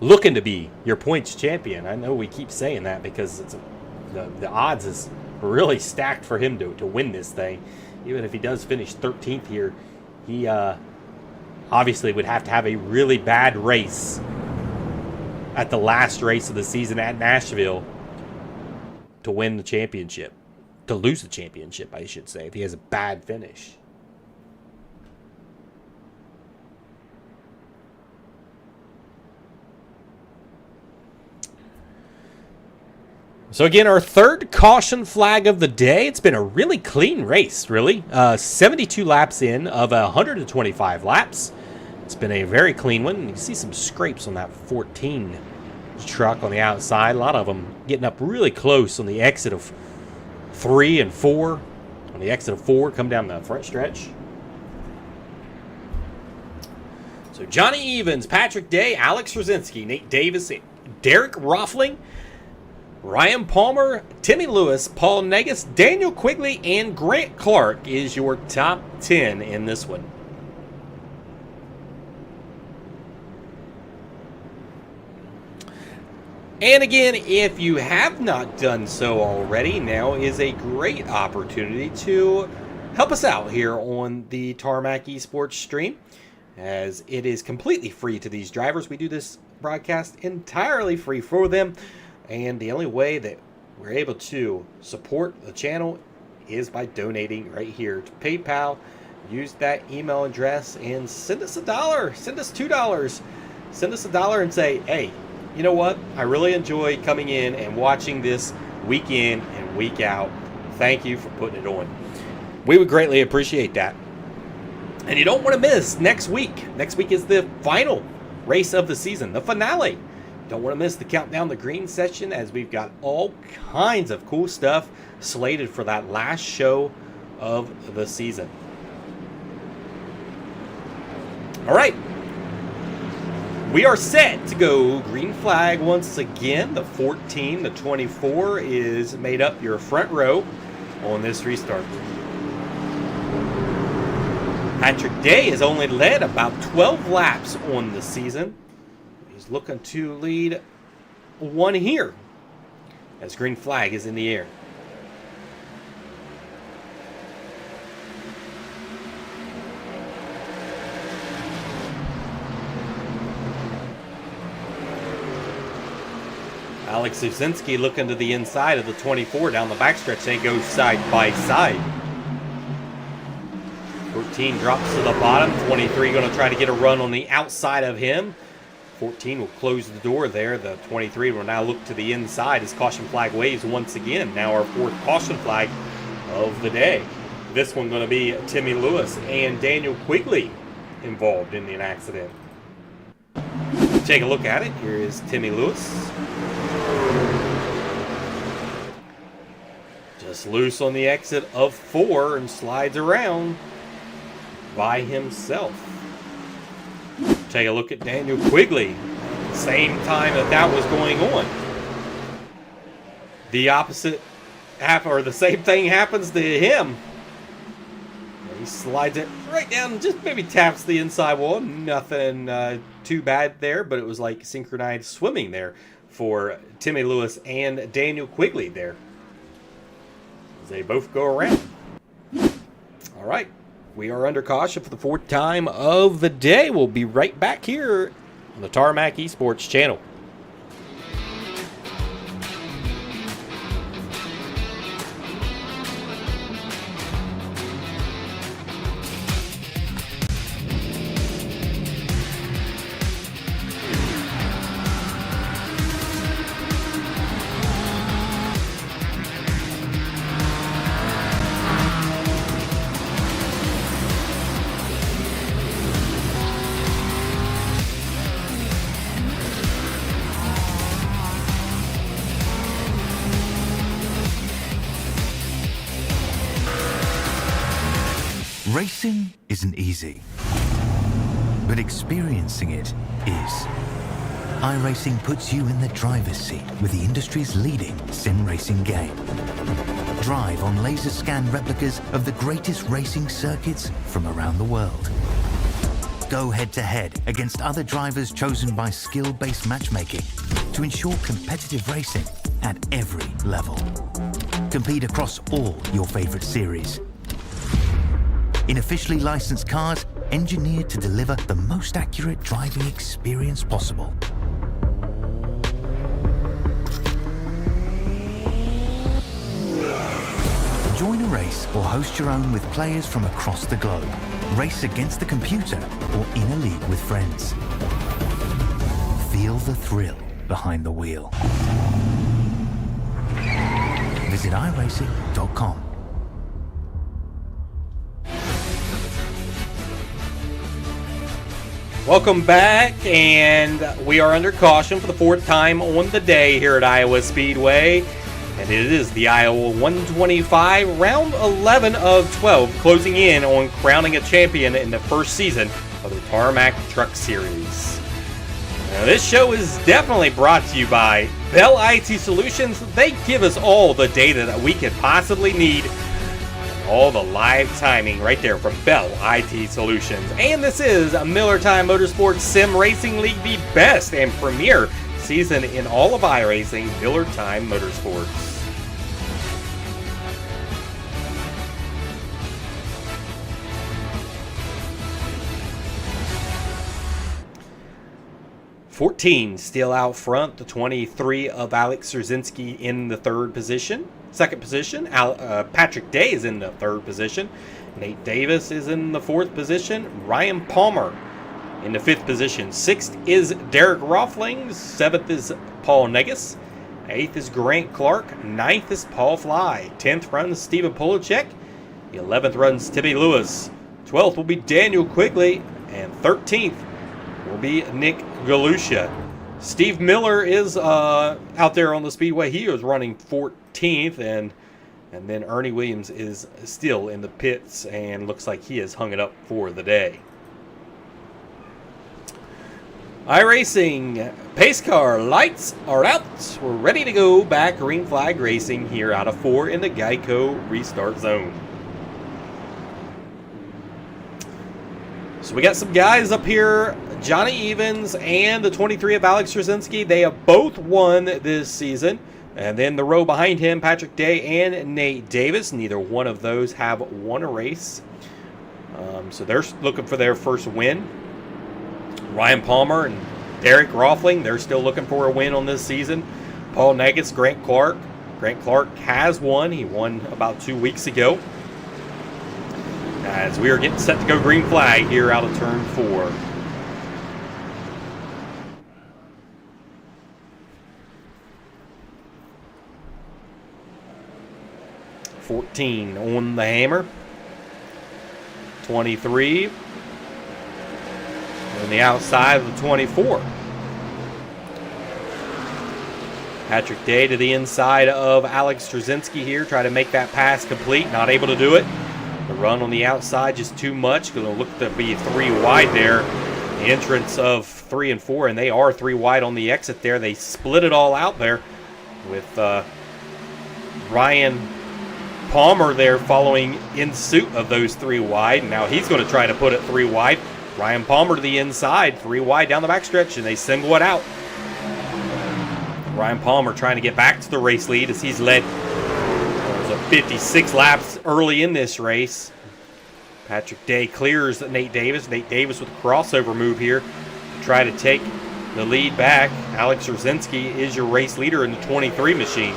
Looking to be your points champion. I know we keep saying that because it's the odds is really stacked for him to win this thing. Even if he does finish 13th here, he obviously would have to have a really bad race at the last race of the season at Nashville to win the championship. To lose the championship, I should say, if he has a bad finish. So again, our 3rd caution flag of the day. It's been a really clean race, really. 72 laps in of 125 laps. It's been a very clean one. You can see some scrapes on that 14 truck on the outside. A lot of them getting up really close on the exit of 3 and 4. On the exit of 4, come down the front stretch. So Johnny Evans, Patrick Day, Alex Rosinski, Nate Davis, Derek Roffling, Ryan Palmer, Timmy Lewis, Paul Negus, Daniel Quigley, and Grant Clark is your top 10 in this one. And again, if you have not done so already, now is a great opportunity to help us out here on the Tarmac Esports stream, as it is completely free to these drivers. We do this broadcast entirely free for them. And the only way that we're able to support the channel is by donating right here to PayPal. Use that email address and send us $1, send us $2, send us $1 and say, hey, you know what? I really enjoy coming in and watching this week in and week out. Thank you for putting it on. We would greatly appreciate that. And you don't want to miss next week. Next week is the final race of the season, the finale. Don't want to miss the Countdown to Green session, as we've got all kinds of cool stuff slated for that last show of the season. All right. We are set to go green flag once again. The 14, the 24 is made up your front row on this restart. Patrick Day has only led about 12 laps on the season. He's looking to lead one here as green flag is in the air. Alex Usinski looking to the inside of the 24 down the backstretch. They go side by side. 14 drops to the bottom. 23 going to try to get a run on the outside of him. 14 will close the door there. The 23 will now look to the inside as caution flag waves once again. Now our fourth caution flag of the day. This one going to be Timmy Lewis and Daniel Quigley involved in an accident. Take a look at it. Here is Timmy Lewis. Just loose on the exit of 4 and slides around by himself. Take a look at Daniel Quigley. Same time that was going on. The opposite or the same thing happens to him. He slides it right down, just maybe taps the inside wall. Nothing too bad there, but it was like synchronized swimming there for Timmy Lewis and Daniel Quigley there. They both go around. All right. We are under caution for the fourth time of the day. We'll be right back here on the Tarmac Esports channel. Racing isn't easy, but experiencing it is. iRacing puts you in the driver's seat with the industry's leading sim racing game. Drive on laser scan replicas of the greatest racing circuits from around the world. Go head to head against other drivers chosen by skill-based matchmaking to ensure competitive racing at every level. Compete across all your favorite series. In officially licensed cars, engineered to deliver the most accurate driving experience possible. Join a race or host your own with players from across the globe. Race against the computer or in a league with friends. Feel the thrill behind the wheel. Visit iRacing.com. Welcome back, and we are under caution for the fourth time on the day here at Iowa Speedway. And it is the Iowa 125, round 11 of 12, closing in on crowning a champion in the first season of the Tarmac Truck Series. Now, this show is definitely brought to you by Bell IT Solutions. They give us all the data that we could possibly need. All the live timing right there from Bell IT Solutions. And this is Miller Time Motorsports Sim Racing League, the best and premier season in all of iRacing, Miller Time Motorsports. (14) still out front. The 23 of Alex Rzinski in the third position. second position. Patrick Day is in the third position. Nate Davis is in the fourth position. Ryan Palmer in the fifth position. Sixth is Derek Roffling. Seventh is Paul Negus. Eighth is Grant Clark. Ninth is Paul Fly. 10th runs Stephen Polacek. 11th runs Timmy Lewis. 12th will be Daniel Quigley. And 13th will be Nick Galusha. Steve Miller is out there on the Speedway. He was running 14th, and then Ernie Williams is still in the pits and looks like he has hung it up for the day. iRacing pace car lights are out. We're ready to go back green flag racing here out of 4 in the Geico restart zone. So we got some guys up here, Johnny Evans and the 23 of Alex Straczynski. They have both won this season. And then the row behind him, Patrick Day and Nate Davis. Neither one of those have won a race. So they're looking for their first win. Ryan Palmer and Derek Roffling, they're still looking for a win on this season. Paul Negus, Grant Clark. Grant Clark has won. He won about 2 weeks ago. As we are getting set to go green flag here out of turn 4. $14 on the hammer. 23 on the outside of the 24. Patrick Day to the inside of Alex Straczynski here. Try to make that pass complete. Not able to do it. The run on the outside just too much. Going to look to be 3 wide there. The entrance of 3 and 4, and they are 3 wide on the exit there. They split it all out there with Ryan Palmer there following in suit of those 3 wide. Now he's going to try to put it 3 wide. Ryan Palmer to the inside, 3 wide down the backstretch, and they single it out. Ryan Palmer trying to get back to the race lead as he's led 56 laps early in this race. Patrick Day clears Nate Davis. Nate Davis with a crossover move here to try to take the lead back. Alex Straczynski is your race leader in the 23 machine.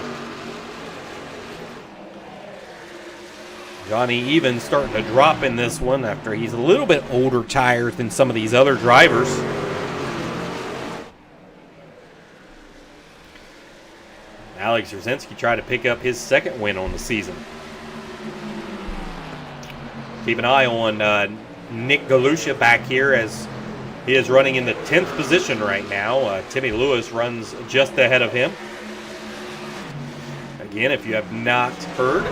Johnny Evans starting to drop in this one after he's a little bit older tires than some of these other drivers. Alex Straczynski tried to pick up his second win on the season. Keep an eye on Nick Galusha back here as he is running in the 10th position right now. Timmy Lewis runs just ahead of him. Again, if you have not heard,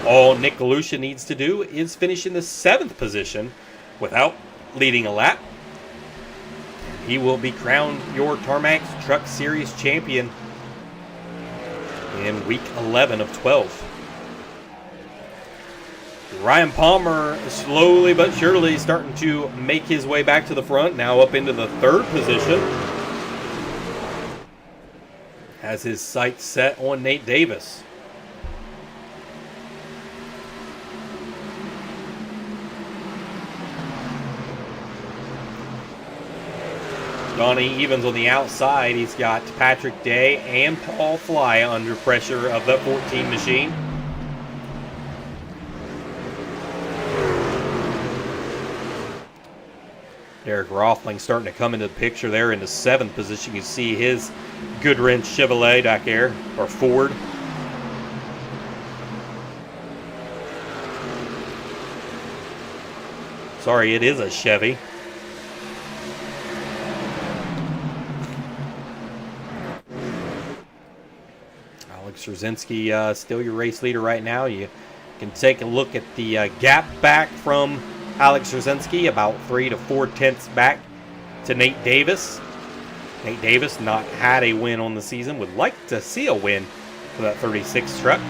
all Nick Galusha needs to do is finish in the 7th position without leading a lap. He will be crowned your Tarmac Truck Series champion in week 11 of 12. Ryan Palmer slowly but surely starting to make his way back to the front, now up into the 3rd position. Has his sights set on Nate Davis. Johnny Evans on the outside. He's got Patrick Day and Paul Fly under pressure of the 14 machine. Derek Roffling starting to come into the picture there in the 7th position. You see his Goodwrench Chevrolet back there, or Ford. Sorry, it is a Chevy. Straczynski still your race leader right now. You can take a look at the gap back from Alex Straczynski, about 3 to 4 tenths back to Nate Davis. Nate Davis not had a win on the season, would like to see a win for that 36 truck.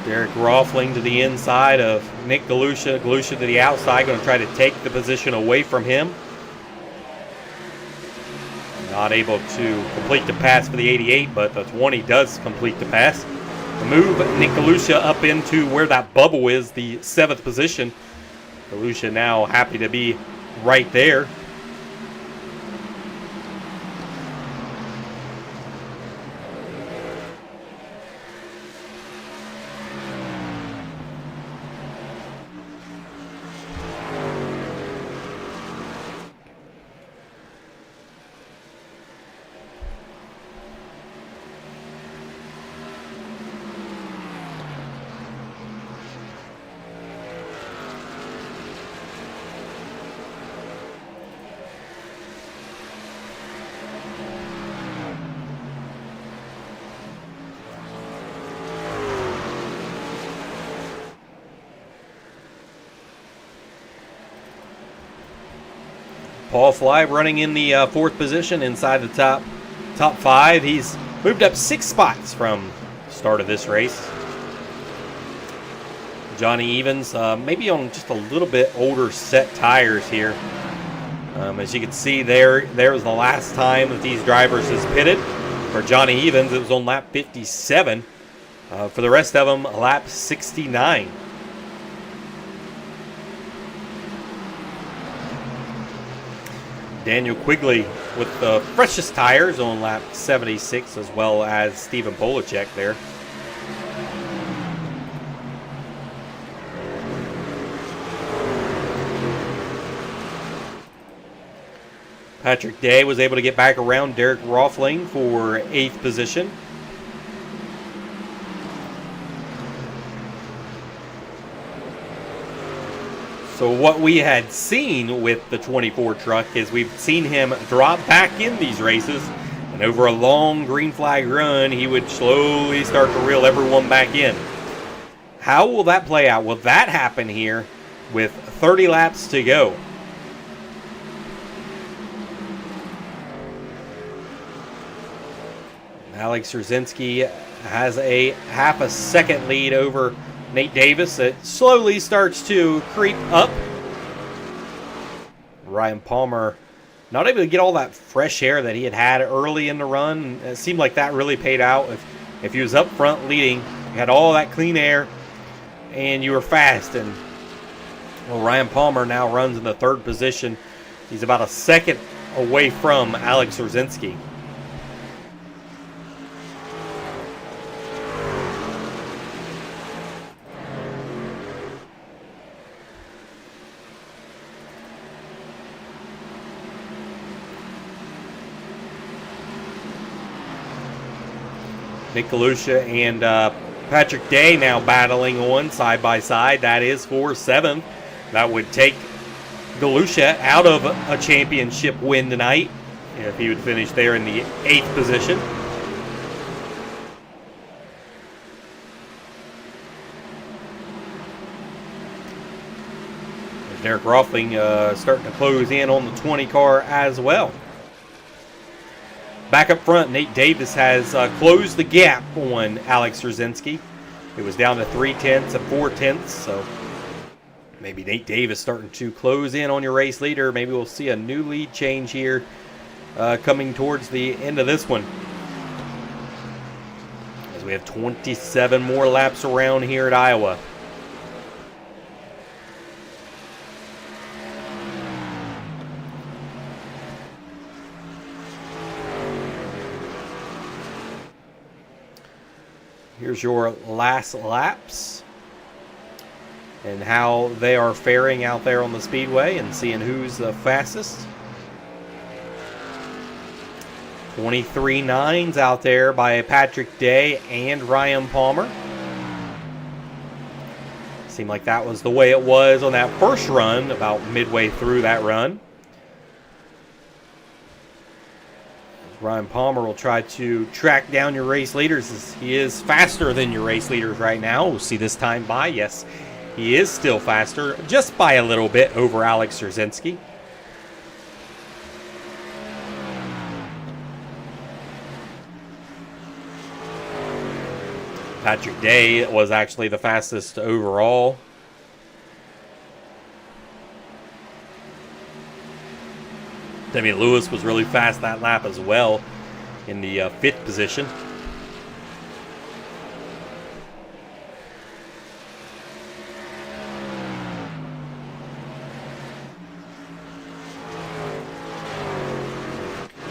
Derek Roffling to the inside of Nick Galusha. Galusha to the outside, going to try to take the position away from him. Not able to complete the pass for the 88, but the 20 does complete the pass. The move, Nick Galusha up into where that bubble is, the 7th position. Galusha now happy to be right there. Paul Fly running in the 4th position inside the top 5. He's moved up 6 spots from start of this race. Johnny Evans maybe on just a little bit older set tires here. As you can see there was the last time that these drivers has pitted. For Johnny Evans, it was on lap 57. For the rest of them, lap 69. Daniel Quigley with the freshest tires on lap 76, as well as Stephen Polacek there. Patrick Day was able to get back around Derek Rothling for 8th position. So what we had seen with the 24 truck is we've seen him drop back in these races, and over a long green flag run, he would slowly start to reel everyone back in. How will that play out? Will that happen here with 30 laps to go? Alex Rzinski has a half a second lead over Nate Davis. It slowly starts to creep up. Ryan Palmer not able to get all that fresh air that he had early in the run. It seemed like that really paid out. If he was up front leading, you had all that clean air and you were fast. And well, Ryan Palmer now runs in the 3rd position. He's about a second away from Alex Rzinski. Nick Galusha and Patrick Day now battling on side by side. That is for 7th. That would take Galusha out of a championship win tonight if he would finish there in the 8th position. Derek Rothling starting to close in on the 20 car as well. Back up front, Nate Davis has closed the gap on Alex Rzinski. It was down to 3/10 and 4/10, so maybe Nate Davis starting to close in on your race leader. Maybe we'll see a new lead change here coming towards the end of this one. As we have 27 more laps around here at Iowa. Here's your last laps and how they are faring out there on the Speedway and seeing who's the fastest. 23.9s out there by Patrick Day and Ryan Palmer. Seemed like that was the way it was on that first run, about midway through that run. Ryan Palmer will try to track down your race leaders as he is faster than your race leaders right now. We'll see this time by. Yes, he is still faster, just by a little bit over Alex Rzinski. Patrick Day was actually the fastest overall. Timmy Lewis was really fast that lap as well in the 5th position.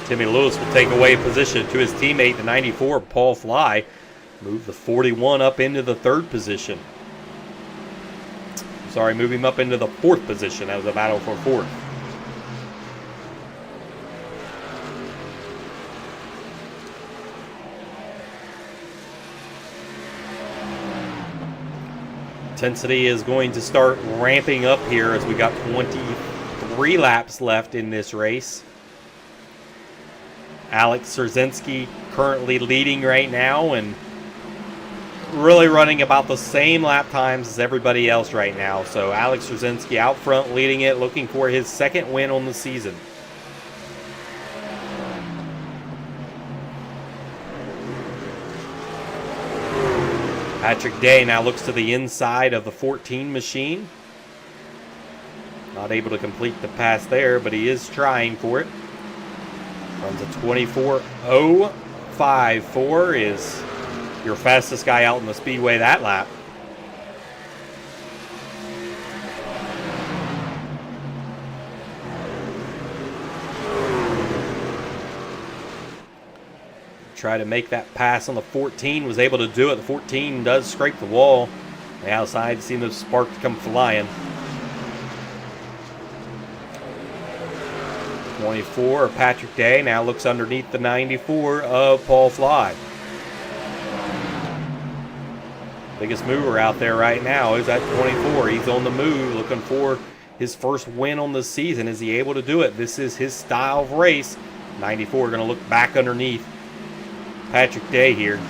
Timmy Lewis will take away position to his teammate, the 94, Paul Fly. Move the 41 up into the 3rd position. Sorry, move him up into the 4th position. That was a battle for 4th. Intensity is going to start ramping up here as we got 23 laps left in this race. Alex Szerzynski currently leading right now and really running about the same lap times as everybody else right now. So Alex Szerzynski out front leading it, looking for his 2nd win on the season. Patrick Day now looks to the inside of the 14 machine. Not able to complete the pass there, but he is trying for it. Runs a 24.054, is your fastest guy out in the Speedway that lap. Try to make that pass on the 14, was able to do it. The 14 does scrape the wall. The outside, seen those sparks come flying. 24 of Patrick Day now looks underneath the 94 of Paul Fly. Biggest mover out there right now is at 24. He's on the move, looking for his first win on the season. Is he able to do it? This is his style of race. 94 going to look back underneath Patrick Day here.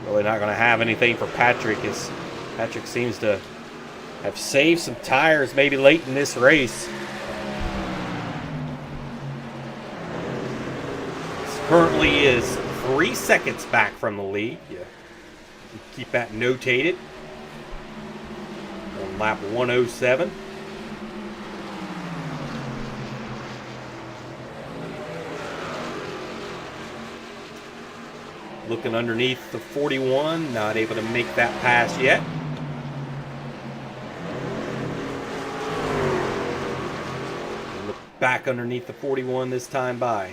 Really not going to have anything for Patrick, as Patrick seems to have saved some tires maybe late in this race. Currently is 3 seconds back from the lead. Yeah. Keep that notated. On lap 107. Looking underneath the 41, not able to make that pass yet. Look back underneath the 41 this time by.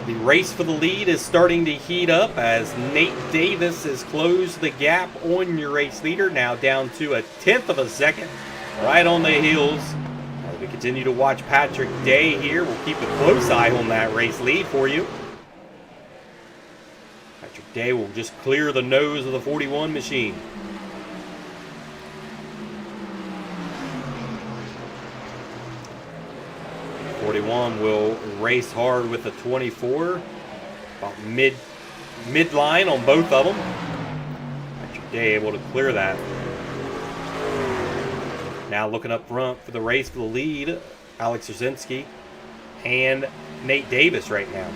The race for the lead is starting to heat up as Nate Davis has closed the gap on your race leader, now down to a 1/10 of a second, right on the heels. As we continue to watch Patrick Day here, we'll keep a close eye on that race lead for you. Patrick Day will just clear the nose of the 41 machine. Will race hard with the 24, about mid-line on both of them. Patrick Day able to clear that. Now looking up front for the race for the lead, Alex Szerzynski and Nate Davis right now.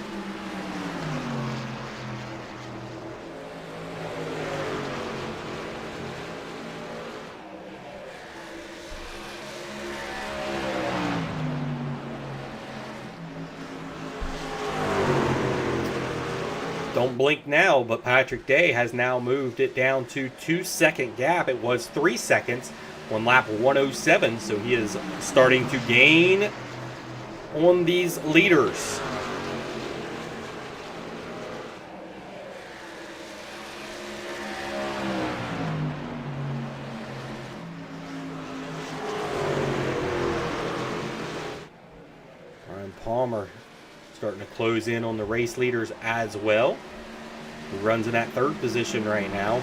Don't blink now, but Patrick Day has now moved it down to 2-second gap. It was 3 seconds on lap 107, so he is starting to gain on these leaders. Brian Palmer starting to close in on the race leaders as well. He runs in that 3rd position right now.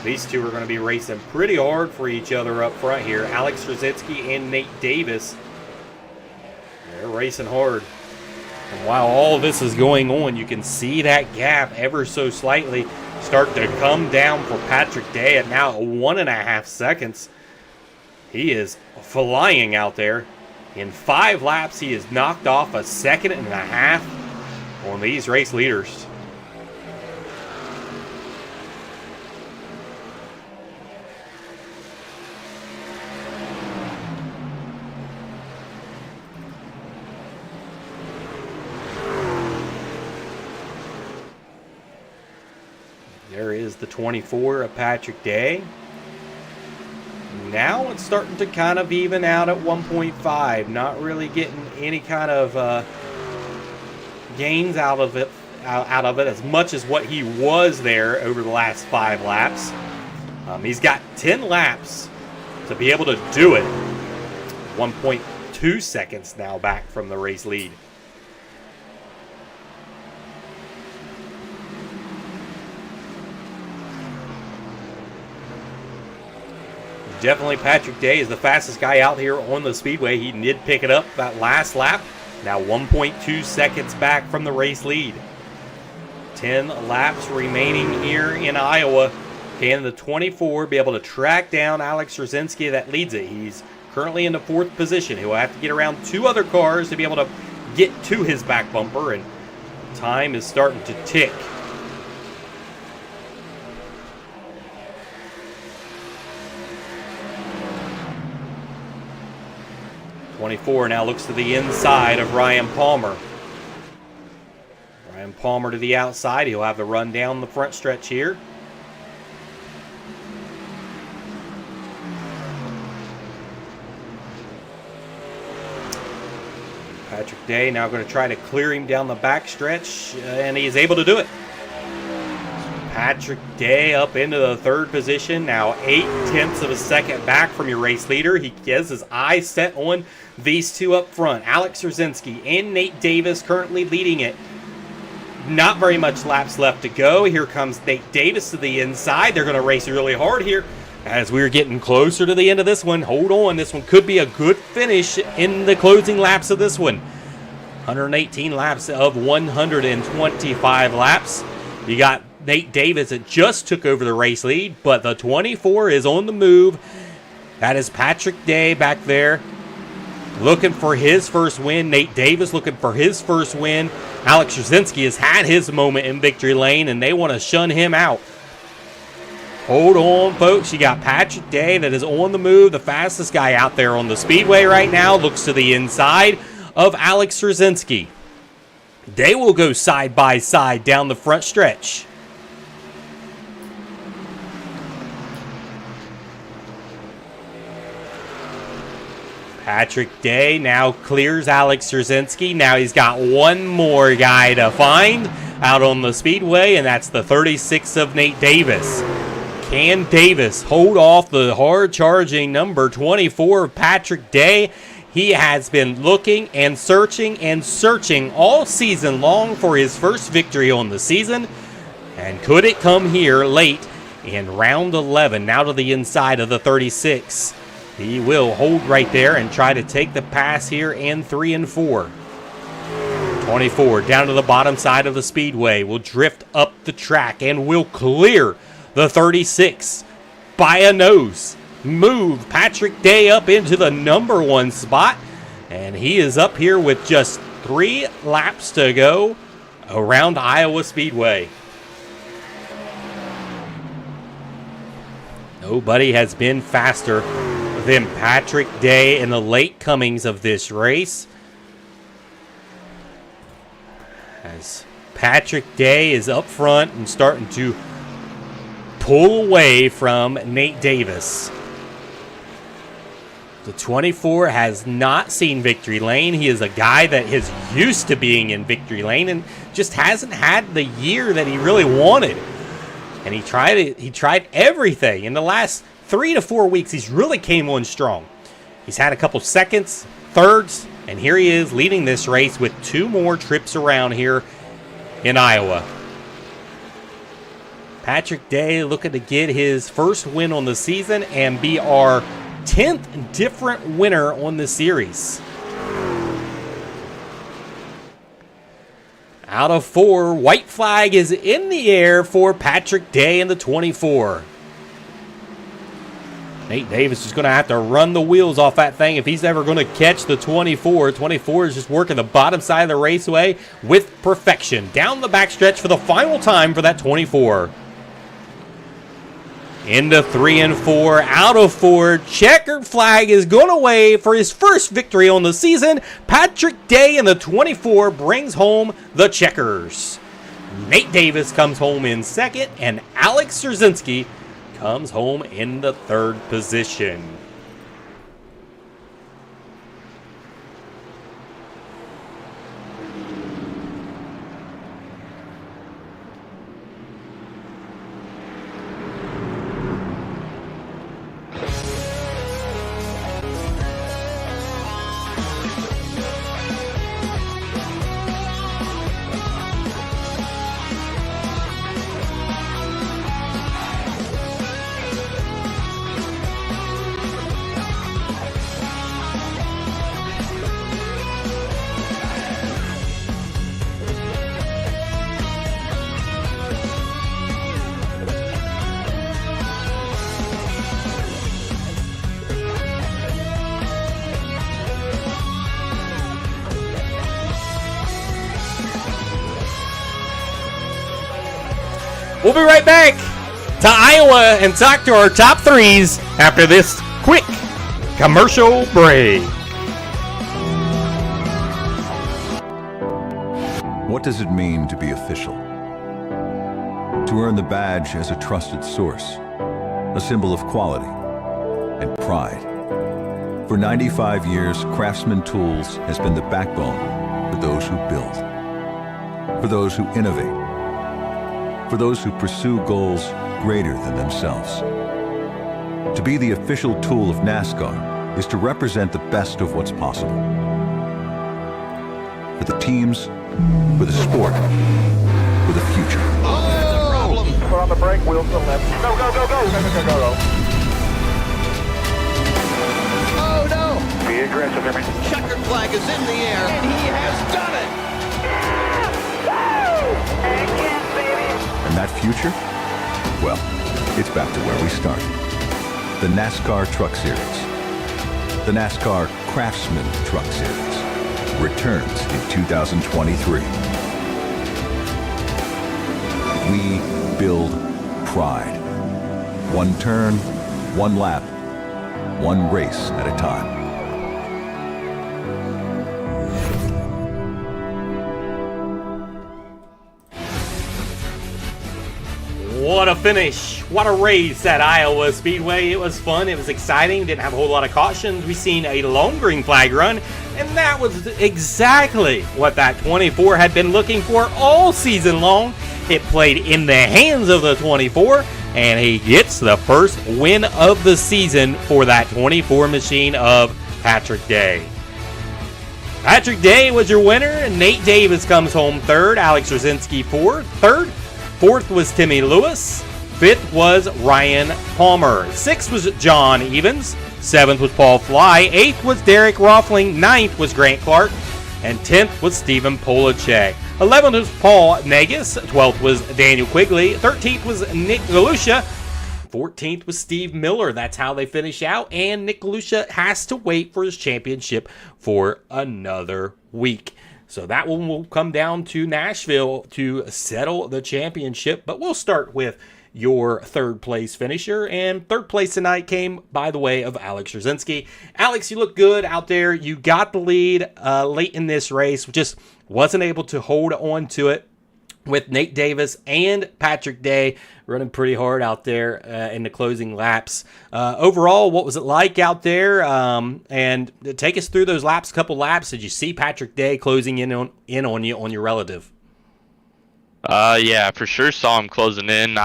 These two are going to be racing pretty hard for each other up front here. Alex Szerzynski and Nate Davis. They're racing hard. And while all this is going on, you can see that gap ever so slightly start to come down for Patrick Day at now 1.5 seconds. He is flying out there. In 5 laps, he has knocked off 1.5 seconds on these race leaders. There is the 24 of Patrick Day. Now it's starting to kind of even out at 1.5. Not really getting any kind of gains out of it as much as what he was there over the last 5 laps. He's got 10 laps to be able to do it. 1.2 seconds now back from the race lead. Definitely Patrick Day is the fastest guy out here on the Speedway. He did pick it up that last lap. Now 1.2 seconds back from the race lead. 10 laps remaining here in Iowa. Can the 24 be able to track down Alex Rzazinski that leads it? He's currently in the 4th position. He'll have to get around 2 other cars to be able to get to his back bumper, and time is starting to tick. '24 now looks to the inside of Ryan Palmer. Ryan Palmer to the outside. He'll have to run down the front stretch here. Patrick Day now going to try to clear him down the back stretch, and he's able to do it. Patrick Day up into the 3rd position, now 0.8 of a second back from your race leader. He has his eyes set on these 2 up front. Alex Rzazinski and Nate Davis currently leading it. Not very much laps left to go. Here comes Nate Davis to the inside. They're going to race really hard here as we're getting closer to the end of this one. Hold on, this one could be a good finish in the closing laps of this one. 118 laps of 125 laps. You got Nate Davis that just took over the race lead, but the 24 is on the move. That is Patrick Day back there looking for his first win. Nate Davis looking for his first win. Alex Rzazinski has had his moment in victory lane, and they want to shun him out. Hold on, folks. You got Patrick Day that is on the move, the fastest guy out there on the Speedway right now. Looks to the inside of Alex Rzazinski. They will go side by side down the front stretch. Patrick Day now clears Alex Rzazinski. Now he's got one more guy to find out on the Speedway, and that's the 36 of Nate Davis. Can Davis hold off the hard-charging number 24 of Patrick Day? He has been looking and searching all season long for his first victory on the season. And could it come here late in round 11, now to the inside of the 36? He will hold right there and try to take the pass here in 3 and 4. 24 down to the bottom side of the Speedway. Will drift up the track and will clear the 36 by a nose. Move Patrick Day up into the number 1 spot. And he is up here with just 3 laps to go around Iowa Speedway. Nobody has been faster than Patrick Day in the late comings of this race. As Patrick Day is up front and starting to pull away from Nate Davis. The 24 has not seen victory lane. He is a guy that is used to being in victory lane and just hasn't had the year that he really wanted. And he tried everything. In the last 3 to 4 weeks, he's really came on strong. He's had a couple seconds, thirds, and here he is leading this race with 2 more trips around here in Iowa. Patrick Day looking to get his first win on the season and be our 10th different winner on the series. Out of 4, white flag is in the air for Patrick Day in the 24. Nate Davis is going to have to run the wheels off that thing if he's ever going to catch the 24. 24 is just working the bottom side of the raceway with perfection. Down the backstretch for the final time for that 24. Into 3 and 4, out of 4. Checkered flag is going away for his first victory on the season. Patrick Day in the 24 brings home the checkers. Nate Davis comes home in second, and Alex Szerzynski comes home in the third position. We'll be right back to Iowa and talk to our top threes after this quick commercial break. What does it mean to be official? To earn the badge as a trusted source, a symbol of quality and pride. For 95 years, Craftsman Tools has been the backbone for those who build, for those who innovate, for those who pursue goals greater than themselves. To be the official tool of NASCAR is to represent the best of what's possible. For the teams, for the sport, for the future. Oh! Put on the brake, wheels to the left. Go, go, go, go! Go. Oh no! Be aggressive, everything. Checkered flag is in the air, and he has done it! And that future? Well, it's back to where we started. The NASCAR Truck Series. The NASCAR Craftsman Truck Series returns in 2023. We build pride. One turn, one lap, one race at a time. What a finish. What a race at Iowa Speedway. It was fun. It was exciting. Didn't have a whole lot of cautions. We seen a lone green flag run, and that was exactly what that 24 had been looking for all season long. It played in the hands of the 24, and he gets the first win of the season for that 24 machine of Patrick Day. Patrick Day was your winner, and Nate Davis comes home third. Alex Szerzynski third. Fourth was Timmy Lewis. Fifth was Ryan Palmer. Sixth was John Evans. Seventh was Paul Fly. Eighth was Derek Roffling. Ninth was Grant Clark. And 10th was Stephen Polacek. 11th was Paul Negus. 12th was Daniel Quigley. 13th was Nick Galusha. 14th was Steve Miller. That's how they finish out. And Nick Galusha has to wait for his championship for another week. So that one will come down to Nashville to settle the championship. But we'll start with your third place finisher. And third place tonight came by the way of Alex Szerzynski. Alex, you look good out there. You got the lead late in this race. Just wasn't able to hold on to it with Nate Davis and Patrick Day running pretty hard out there in the closing laps. Overall, what was it like out there? And take us through those laps, couple laps. Did you see Patrick Day closing in on you on your relative? Yeah, for sure saw him closing in.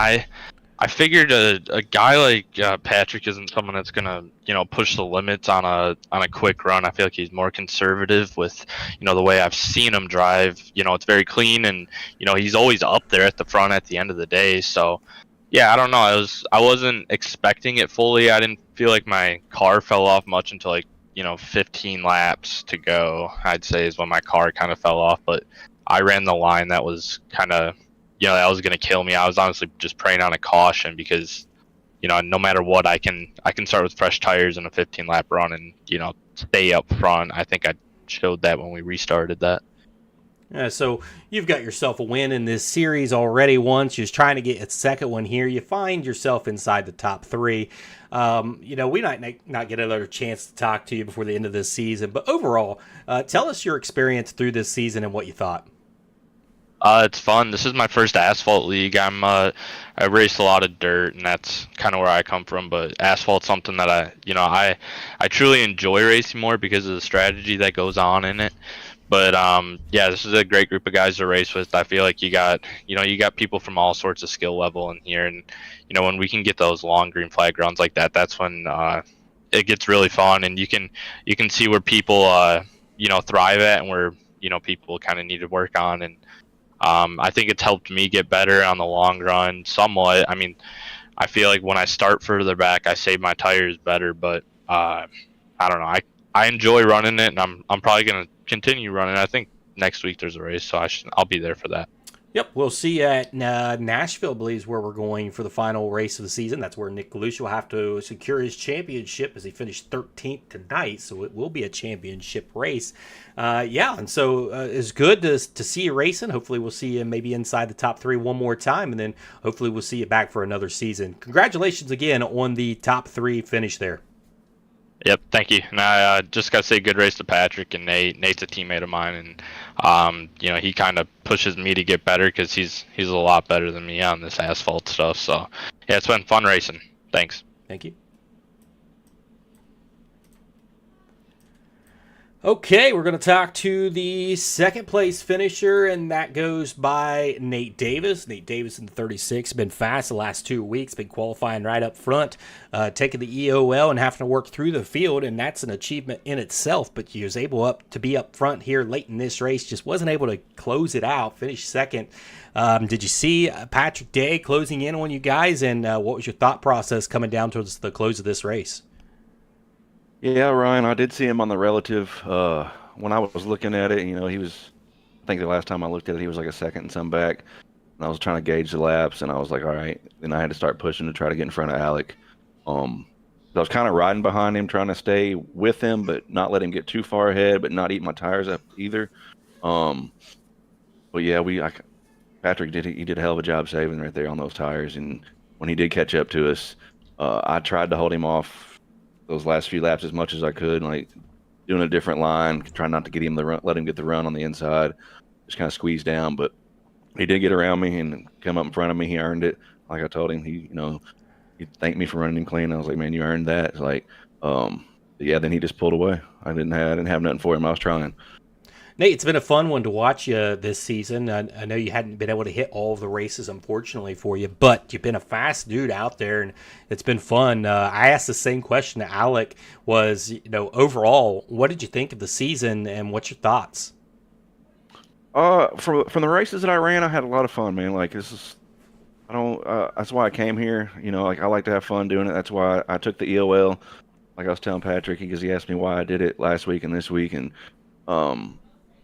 I figured a guy like Patrick isn't someone that's gonna push the limits on a quick run. I feel like he's more conservative with the way I've seen him drive. It's very clean, and he's always up there at the front at the end of the day. So yeah, I don't know. I wasn't expecting it fully. I didn't feel like my car fell off much until like 15 laps to go, I'd say, is when my car kind of fell off. But I ran the line that was kind of that was going to kill me. I was honestly just praying on a caution because, no matter what, I can start with fresh tires in a 15-lap run and, stay up front. I think I showed that when we restarted that. Yeah, so you've got yourself a win in this series already once. You're just trying to get a second one here. You find yourself inside the top three. We might not get another chance to talk to you before the end of this season. But overall, tell us your experience through this season and what you thought. It's fun. This is my first asphalt league. I race a lot of dirt, and that's kind of where I come from. But asphalt's something that I truly enjoy racing more because of the strategy that goes on in it. But yeah, this is a great group of guys to race with. I feel like you got people from all sorts of skill level in here, and when we can get those long green flag runs like that, that's when it gets really fun, and you can see where people thrive at and where people kind of need to work on. And I think it's helped me get better on the long run somewhat. I mean, I feel like when I start further back, I save my tires better, but I don't know. I enjoy running it, and I'm probably gonna continue running. I think next week there's a race, so I'll be there for that. Yep, we'll see at Nashville, I believe, is where we're going for the final race of the season. That's where Nick Galusha will have to secure his championship as he finished 13th tonight, so it will be a championship race. And so it's good to see you racing. Hopefully we'll see you maybe inside the top 3 one more time, and then hopefully we'll see you back for another season. Congratulations again on the top 3 finish there. Yep, thank you. And I just got to say good race to Patrick and Nate. Nate's a teammate of mine, and he kind of pushes me to get better because he's a lot better than me on this asphalt stuff. So yeah, it's been fun racing. Thanks. Thank you. Okay, we're going to talk to the second place finisher, and that goes by Nate Davis. Nate Davis in the 36, been fast the last 2 weeks, been qualifying right up front, taking the EOL and having to work through the field, and that's an achievement in itself. But he was able to be up front here late in this race, just wasn't able to close it out, finish second. Did you see Patrick Day closing in on you guys, and what was your thought process coming down towards the close of this race? Yeah, Ryan, I did see him on the relative. When I was looking at it, he was, I think the last time I looked at it, he was like a second and some back. And I was trying to gauge the laps, and I was like, all right. Then I had to start pushing to try to get in front of Alec. I was kind of riding behind him, trying to stay with him, but not let him get too far ahead, but not eat my tires up either. But yeah, Patrick did a hell of a job saving right there on those tires. And when he did catch up to us, I tried to hold him off those last few laps as much as I could, like doing a different line, trying not to get him let him get the run on the inside, just kind of squeeze down. But he did get around me and come up in front of me. He earned it. Like I told him, he thanked me for running him clean. I was like, man, you earned that. It's like, yeah. Then he just pulled away. I didn't have nothing for him. I was trying. Nate, it's been a fun one to watch you this season. I know you hadn't been able to hit all of the races, unfortunately, for you, but you've been a fast dude out there, and it's been fun. I asked the same question to Alec, was, overall, what did you think of the season, and what's your thoughts? From the races that I ran, I had a lot of fun, man. Like, that's why I came here. I like to have fun doing it. That's why I took the EOL, like I was telling Patrick, because he asked me why I did it last week and this week, and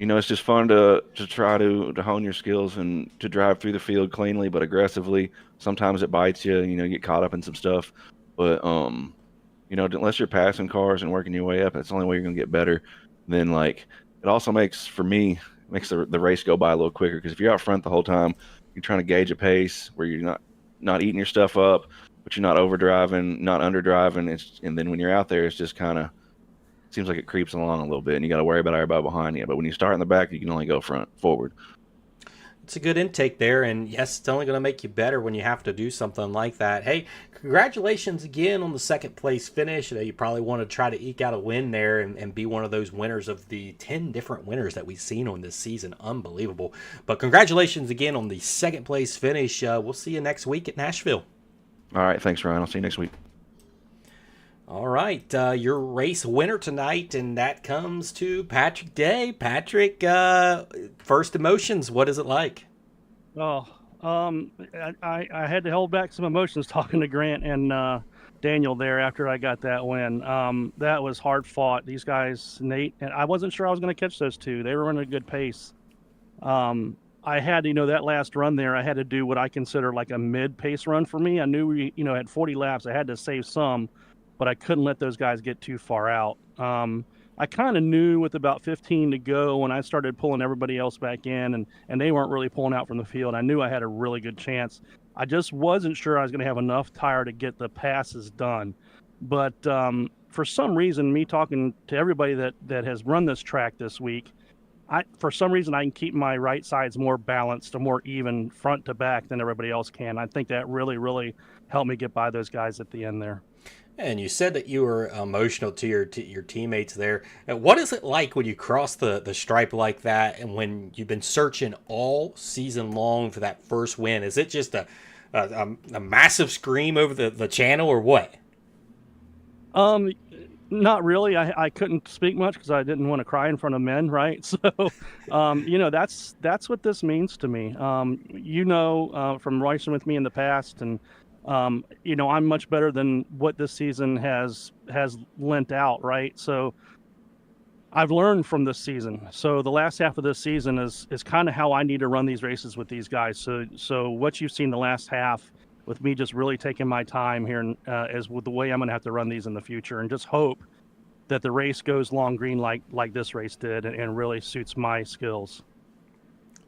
it's just fun to try to hone your skills and to drive through the field cleanly but aggressively. Sometimes it bites you, you get caught up in some stuff. But, unless you're passing cars and working your way up, that's the only way you're going to get better. Then, it also makes the race go by a little quicker, because if you're out front the whole time, you're trying to gauge a pace where you're not eating your stuff up, but you're not overdriving, not underdriving. And then when you're out there, it's just kind of, seems like it creeps along a little bit, and you got to worry about everybody behind you. But when you start in the back, you can only go forward. It's a good intake there, and yes, it's only going to make you better when you have to do something like that. Hey, congratulations again on the second place finish. You probably want to try to eke out a win there and be one of those winners of the 10 different winners that we've seen on this season. Unbelievable. But congratulations again on the second place finish. We'll see you next week at Nashville. All right, thanks, Ryan. I'll see you next week. All right, your race winner tonight, and that comes to Patrick Day. Patrick, first emotions, what is it like? Oh, I had to hold back some emotions talking to Grant and Daniel there after I got that win. That was hard fought. These guys, Nate, and I wasn't sure I was going to catch those two. They were running a good pace. I had, that last run there, I had to do what I consider like a mid-pace run for me. I knew we, had 40 laps. I had to save some, but I couldn't let those guys get too far out. I kind of knew with about 15 to go when I started pulling everybody else back in, and they weren't really pulling out from the field. I knew I had a really good chance. I just wasn't sure I was going to have enough tire to get the passes done. But for some reason, me talking to everybody that has run this track this week, for some reason, I can keep my right sides more balanced or more even front to back than everybody else can. I think that really, really helped me get by those guys at the end there. And you said that you were emotional to your teammates there. What is it like when you cross the stripe like that, and when you've been searching all season long for that first win? Is it just a massive scream over the channel, or what? Not really. I couldn't speak much because I didn't want to cry in front of men, right? So, that's what this means to me. From racing with me in the past, and I'm much better than what this season has lent out, right? So I've learned from this season. So the last half of this season is kind of how I need to run these races with these guys. So what you've seen the last half with me just really taking my time here is with the way I'm going to have to run these in the future, and just hope that the race goes long green like this race did and really suits my skills.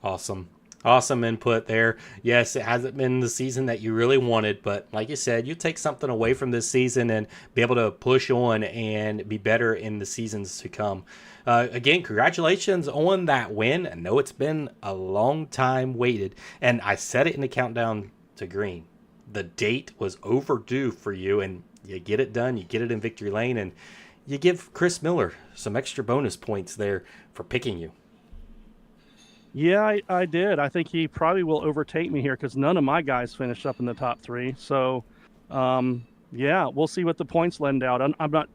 Awesome input there. Yes, it hasn't been the season that you really wanted, but like you said, you take something away from this season and be able to push on and be better in the seasons to come. Again, congratulations on that win. I know it's been a long time waited, and I said it in the countdown to green. The date was overdue for you, and you get it done. You get it in victory lane, and you give Chris Miller some extra bonus points there for picking you. Yeah, I did. I think he probably will overtake me here because none of my guys finished up in the top three. So, yeah, we'll see what the points lend out.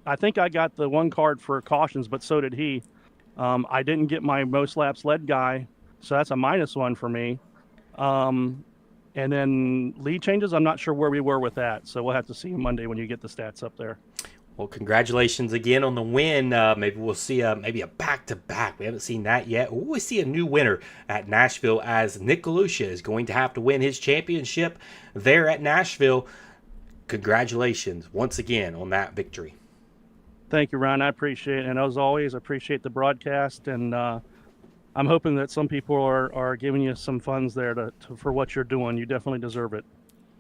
I think I got the one card for cautions, but so did he. I didn't get my most laps led guy, so that's a -1 for me. And then lead changes, I'm not sure where we were with that. So we'll have to see Monday when you get the stats up there. Well, congratulations again on the win. Maybe we'll see a back-to-back. We haven't seen that yet. We'll see a new winner at Nashville, as Nick Galusha is going to have to win his championship there at Nashville. Congratulations once again on that victory. Thank you, Ryan. I appreciate it. And as always, I appreciate the broadcast. And I'm hoping that some people are giving you some funds there for what you're doing. You definitely deserve it.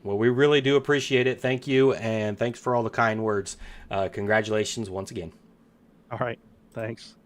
Well, we really do appreciate it. Thank you, and thanks for all the kind words. Congratulations once again. All right. Thanks.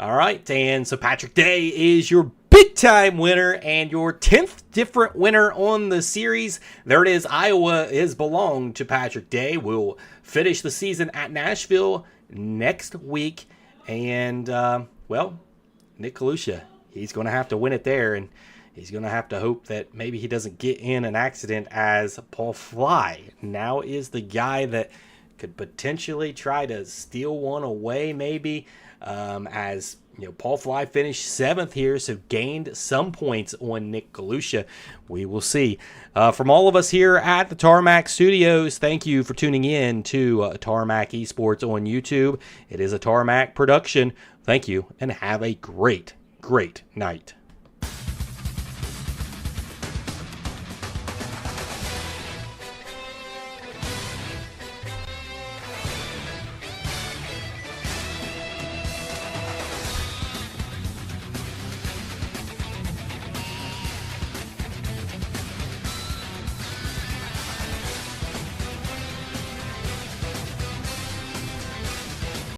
All right, and so Patrick Day is your big-time winner and your 10th different winner on the series. There it is. Iowa is belonged to Patrick Day. We'll finish the season at Nashville next week. And, Nick Galusha, he's going to have to win it there, and he's going to have to hope that maybe he doesn't get in an accident, as Paul Fly now is the guy that could potentially try to steal one away, maybe. As Paul Fly finished 7th here, so gained some points on Nick Galusha. We will see. From all of us here at the Tarmac Studios, thank you for tuning in to Tarmac Esports on YouTube. It is a Tarmac production. Thank you, and have a great, great night.